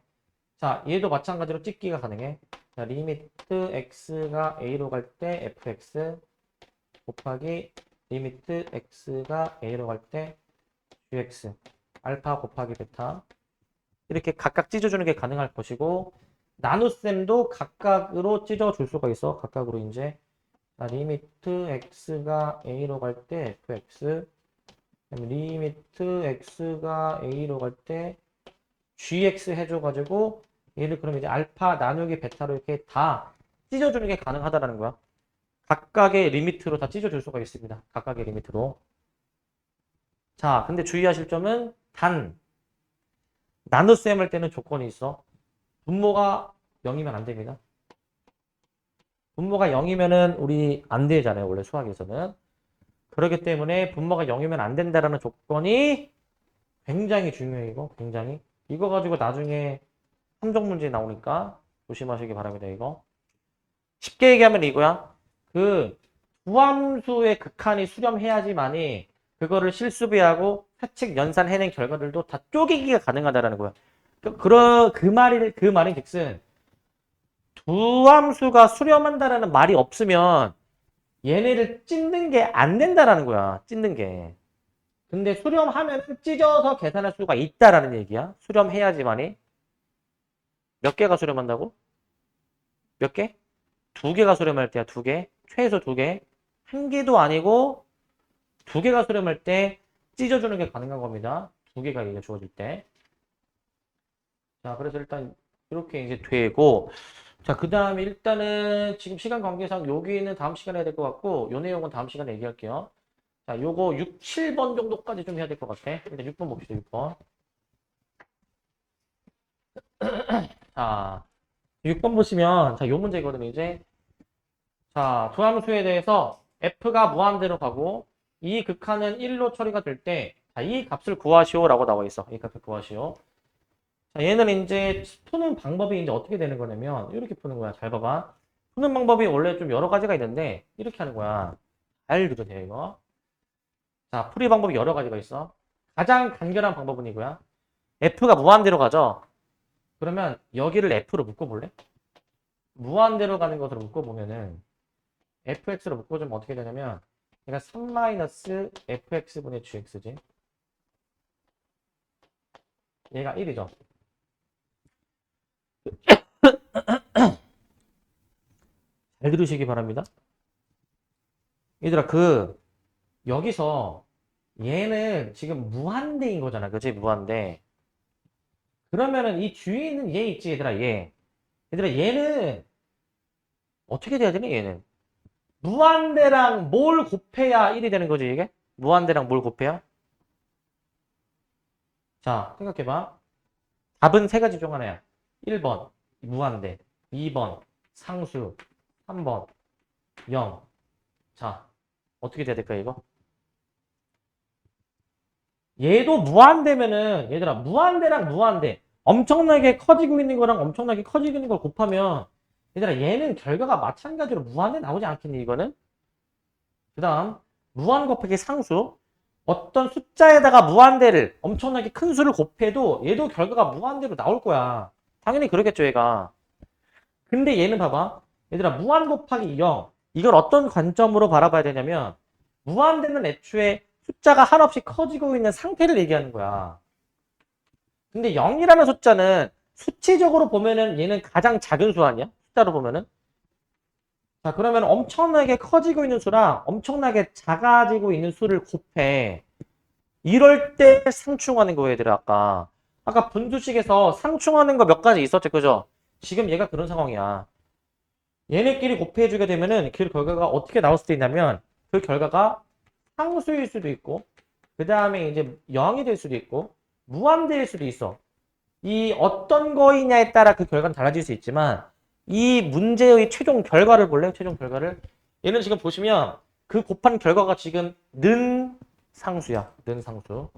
자, 얘도 마찬가지로 찍기가 가능해. 자, 리미트 x가 a로 갈 때 fx 곱하기 리미트 x가 a로 갈 때 gx 알파 곱하기 베타 이렇게 각각 찢어주는 게 가능할 것이고 나눗셈도 각각으로 찢어줄 수가 있어. 각각으로 이제 자, 리미트 x가 a로 갈 때 fx 리미트 x가 a로 갈 때 gx 해줘가지고 얘를 그럼 이제 알파 나누기 베타로 이렇게 다 찢어주는 게 가능하다라는 거야. 각각의 리미트로 다 찢어줄 수가 있습니다. 각각의 리미트로. 자, 근데 주의하실 점은 단 나눗셈 할 때는 조건이 있어. 분모가 0이면 안 됩니다. 분모가 0이면은 우리 안 되잖아요. 원래 수학에서는. 그렇기 때문에 분모가 0이면 안 된다라는 조건이 굉장히 중요해요. 이거 굉장히. 이거 가지고 나중에 함정 문제 나오니까 조심하시기 바랍니다. 이거. 쉽게 얘기하면 이거야. 그 두함수의 극한이 수렴해야지만이 그거를 실수비하고 사칙 연산해낸 결과들도 다 쪼개기가 가능하다라는 거야. 그 말인즉슨 두함수가 수렴한다라는 말이 없으면 얘네를 찢는 게 안 된다라는 거야. 찢는 게. 근데 수렴하면 찢어서 계산할 수가 있다라는 얘기야. 수렴해야지만이. 몇 개가 수렴한다고? 몇 개? 2개가 수렴할 때야. 2개. 최소 2개. 1개도 아니고 2개가 수렴할 때 찢어주는 게 가능한 겁니다. 2개가 이제 주어질 때. 자, 그래서 일단 이렇게 이제 되고, 자, 그 다음에 일단은 지금 시간 관계상 여기는 다음 시간에 해야 될 것 같고, 요 내용은 다음 시간에 얘기할게요. 자, 요거 6, 7번 정도까지 좀 해야 될 것 같아. 일단 6번 봅시다, 6번. 자, 6번 보시면, 자, 요 문제거든요, 이제. 자, 두함수에 대해서 f가 무한대로 가고, 이 극한은 1로 처리가 될 때, 자, 이 값을 구하시오라고 나와 있어. 이 값을 구하시오. 자, 얘는 이제 푸는 방법이 이제 어떻게 되는 거냐면, 이렇게 푸는 거야. 잘 봐봐. 푸는 방법이 원래 좀 여러 가지가 있는데, 이렇게 하는 거야. 잘 들으세요, 이거. 자, 풀이 방법이 여러 가지가 있어. 가장 간결한 방법은 이거야. f가 무한대로 가죠? 그러면 여기를 f로 묶어볼래? 무한대로 가는 것으로 묶어보면은, fx로 묶어주면 어떻게 되냐면, 얘가 3-fx분의 gx지. 얘가 1이죠. 잘 들으시기 바랍니다. 얘들아, 여기서 얘는 지금 무한대인 거잖아. 그치? 무한대. 그러면은 이 뒤에 있는 얘 있지, 얘들아, 얘. 얘들아, 얘는 어떻게 돼야 되니, 얘는? 무한대랑 뭘 곱해야 1이 되는 거지, 이게? 무한대랑 뭘 곱해야? 자, 생각해봐. 답은 세 가지 중 하나야. 1번, 무한대. 2번, 상수. 3번, 0. 자, 어떻게 돼야 될까, 이거? 얘도 무한대면은, 얘들아, 무한대랑 무한대. 엄청나게 커지고 있는 거랑 엄청나게 커지고 있는 걸 곱하면, 얘들아, 얘는 결과가 마찬가지로 무한대 나오지 않겠니, 이거는? 그 다음, 무한 곱하기 상수. 어떤 숫자에다가 무한대를, 엄청나게 큰 수를 곱해도 얘도 결과가 무한대로 나올 거야. 당연히 그러겠죠, 얘가. 근데 얘는 봐봐. 얘들아, 무한 곱하기 0. 이걸 어떤 관점으로 바라봐야 되냐면, 무한대는 애초에 숫자가 한없이 커지고 있는 상태를 얘기하는 거야. 근데 0이라는 숫자는 수치적으로 보면은 얘는 가장 작은 수 아니야? 숫자로 보면은. 자, 그러면 엄청나게 커지고 있는 수랑 엄청나게 작아지고 있는 수를 곱해. 이럴 때 상충하는 거예요, 얘들아, 아까. 아까 분수식에서 상충하는 거 몇 가지 있었죠, 그죠? 지금 얘가 그런 상황이야. 얘네끼리 곱해주게 되면은 그 결과가 어떻게 나올 수도 있냐면 그 결과가 상수일 수도 있고 그 다음에 이제 0이 될 수도 있고 무한대일 수도 있어. 이 어떤 거이냐에 따라 그 결과는 달라질 수 있지만 이 문제의 최종 결과를 볼래요? 최종 결과를. 얘는 지금 보시면 그 곱한 결과가 지금 는 상수야. 는 상수.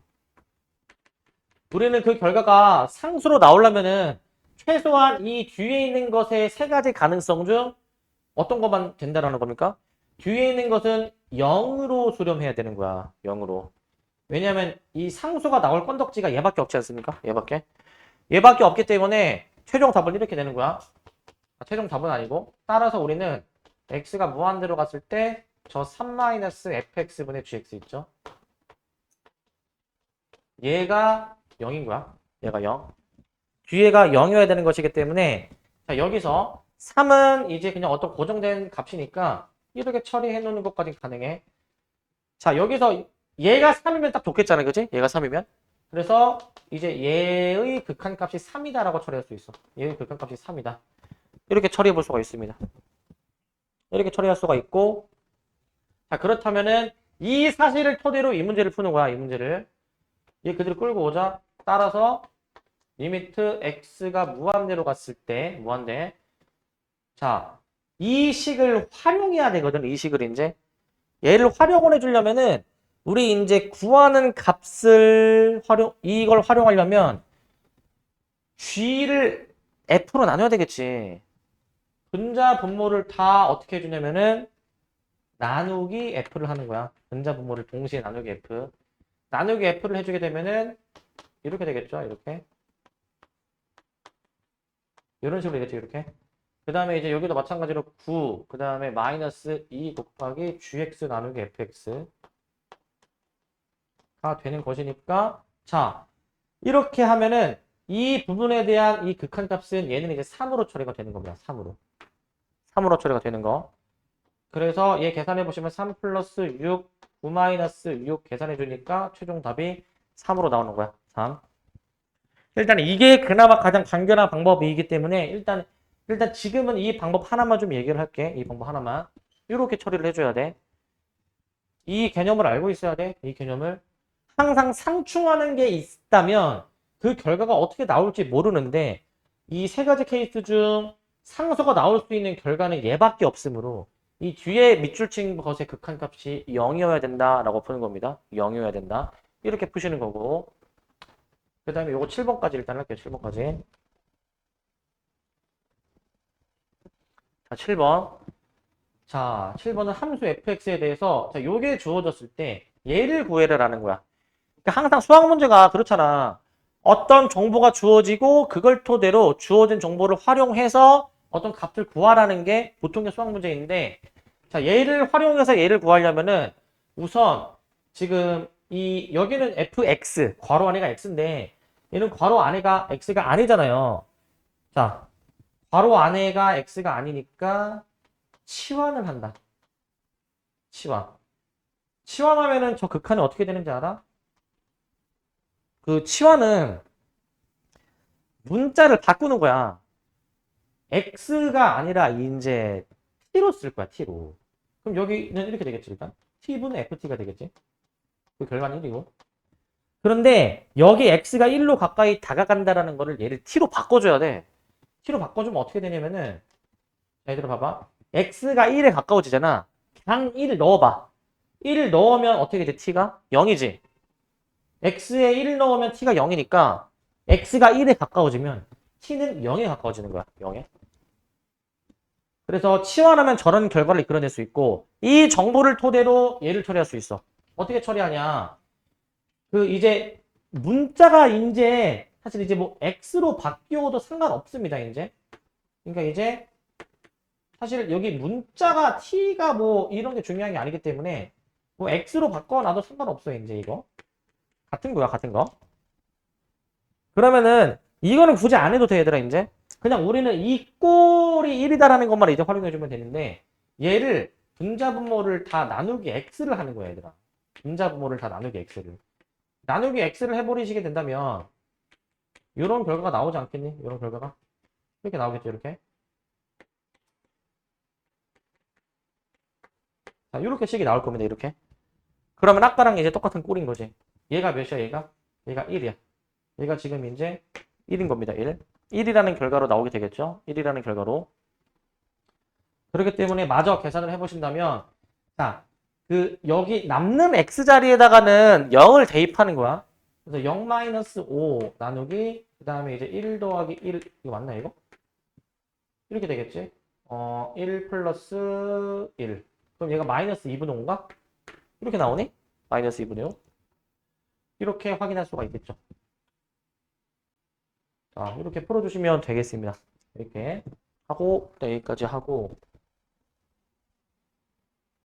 우리는 그 결과가 상수로 나오려면은 최소한 이 뒤에 있는 것의 세 가지 가능성 중 어떤 것만 된다라는 겁니까? 뒤에 있는 것은 0으로 수렴해야 되는 거야. 0으로. 왜냐하면 이 상수가 나올 건덕지가 얘밖에 없지 않습니까? 얘밖에. 얘밖에 없기 때문에 최종 답은 이렇게 되는 거야. 최종 답은 아니고 따라서 우리는 x가 무한대로 갔을 때 저 3-fx분의 gx 있죠. 얘가 0인 거야. 얘가 0. 뒤에가 0이어야 되는 것이기 때문에 자 여기서 3은 이제 그냥 어떤 고정된 값이니까 이렇게 처리해 놓는 것까지 가능해. 자 여기서 얘가 3이면 딱 좋겠잖아. 그지? 얘가 3이면. 그래서 이제 얘의 극한값이 3이다라고 처리할 수 있어. 얘의 극한값이 3이다. 이렇게 처리해 볼 수가 있습니다. 이렇게 처리할 수가 있고 자 그렇다면은 이 사실을 토대로 이 문제를 푸는 거야. 이 문제를. 얘 그대로 끌고 오자. 따라서 리미트 x가 무한대로 갔을 때 무한대 자 이 식을 활용해야 되거든. 이 식을 이제 얘를 활용을 해주려면은 우리 이제 구하는 값을 이걸 활용하려면 g를 f로 나눠야 되겠지. 분자 분모를 다 어떻게 해주냐면은 나누기 f를 하는 거야. 분자 분모를 동시에 나누기 f. 나누기 f를 해주게 되면은 이렇게 되겠죠. 이렇게. 이런 식으로 되겠죠. 이렇게. 그 다음에 이제 여기도 마찬가지로 9, 그 다음에 마이너스 2 곱하기 gx 나누기 fx가 되는 것이니까 자 이렇게 하면은 이 부분에 대한 이 극한값은 얘는 이제 3으로 처리가 되는 겁니다. 3으로 처리가 되는 거. 그래서 얘 계산해 보시면 3 플러스 6, 9 마이너스 6 계산해 주니까 최종 답이 3으로 나오는 거야. 3. 일단 이게 그나마 가장 간결한 방법이기 때문에 일단 지금은 이 방법 하나만 좀 얘기를 할게. 이 방법 하나만. 이렇게 처리를 해줘야 돼. 이 개념을 알고 있어야 돼. 이 개념을. 항상 상충하는 게 있다면 그 결과가 어떻게 나올지 모르는데 이 세 가지 케이스 중 상수가 나올 수 있는 결과는 얘밖에 없으므로 이 뒤에 밑줄 친 것의 극한값이 0이어야 된다라고 푸는 겁니다. 0이어야 된다. 이렇게 푸시는 거고 그 다음에 요거 7번까지 일단 할게요. 7번까지. 자, 7번. 자, 7번은 함수 fx에 대해서 자, 요게 주어졌을 때 얘를 구해라라는 거야. 그러니까 항상 수학 문제가 그렇잖아. 어떤 정보가 주어지고 그걸 토대로 주어진 정보를 활용해서 어떤 값을 구하라는 게 보통의 수학 문제인데 자, 얘를 활용해서 얘를 구하려면은 우선 지금 이 여기는 fx 괄호 안에가 x인데 얘는 괄호 안에가 x가 아니잖아요. 자, 괄호 안에가 x가 아니니까 치환을 한다. 치환. 치환하면은 저 극한이 어떻게 되는지 알아? 그 치환은 문자를 바꾸는 거야. x가 아니라 이제 t로 쓸 거야, t로. 그럼 여기는 이렇게 되겠지, 일단. t분의 ft가 되겠지. 그 결과는 1이고. 그런데 여기 x가 1로 가까이 다가간다라는 거를 얘를 t로 바꿔줘야 돼. t로 바꿔주면 어떻게 되냐면은 자, 얘들아 봐봐. x가 1에 가까워지잖아. 그냥 1을 넣어봐. 1을 넣으면 어떻게 돼, t가? 0이지. x에 1을 넣으면 t가 0이니까 x가 1에 가까워지면 t는 0에 가까워지는 거야. 0에. 그래서 치환하면 저런 결과를 이끌어낼 수 있고 이 정보를 토대로 얘를 처리할 수 있어. 어떻게 처리하냐? 그 이제 문자가 이제 사실 이제 뭐 x로 바뀌어도 상관없습니다. 이제. 그러니까 이제 사실 여기 문자가 t가 뭐 이런 게 중요한 게 아니기 때문에 뭐 x로 바꿔놔도 상관없어요. 이제 이거. 같은 거야, 같은 거. 그러면은 이거는 굳이 안 해도 돼, 얘들아, 이제. 그냥 우리는 이 꼴이 1이다라는 것만 이제 활용해주면 되는데 얘를 분자분모를 다 나누기 x를 하는 거야, 얘들아. 분자분모를 다 나누기 x를. 나누기 x를 해버리시게 된다면 이런 결과가 나오지 않겠니? 이런 결과가. 이렇게 나오겠죠, 이렇게. 자, 이렇게 식이 나올 겁니다, 이렇게. 그러면 아까랑 이제 똑같은 꼴인 거지. 얘가 몇이야, 얘가? 얘가 1이야. 얘가 지금 이제 1인 겁니다, 1. 1이라는 결과로 나오게 되겠죠? 1이라는 결과로. 그렇기 때문에 마저 계산을 해보신다면, 자, 그, 여기 남는 x자리에다가는 0을 대입하는 거야. 그래서 0-5 나누기, 그 다음에 이제 1 더하기 1, 이거 맞나, 이거? 이렇게 되겠지? 1 플러스 1. 그럼 얘가 마이너스 2분의 5인가? 이렇게 나오니? 마이너스 2분의 5. 이렇게 확인할 수가 있겠죠. 자, 이렇게 풀어주시면 되겠습니다. 이렇게 하고, 여기까지 하고,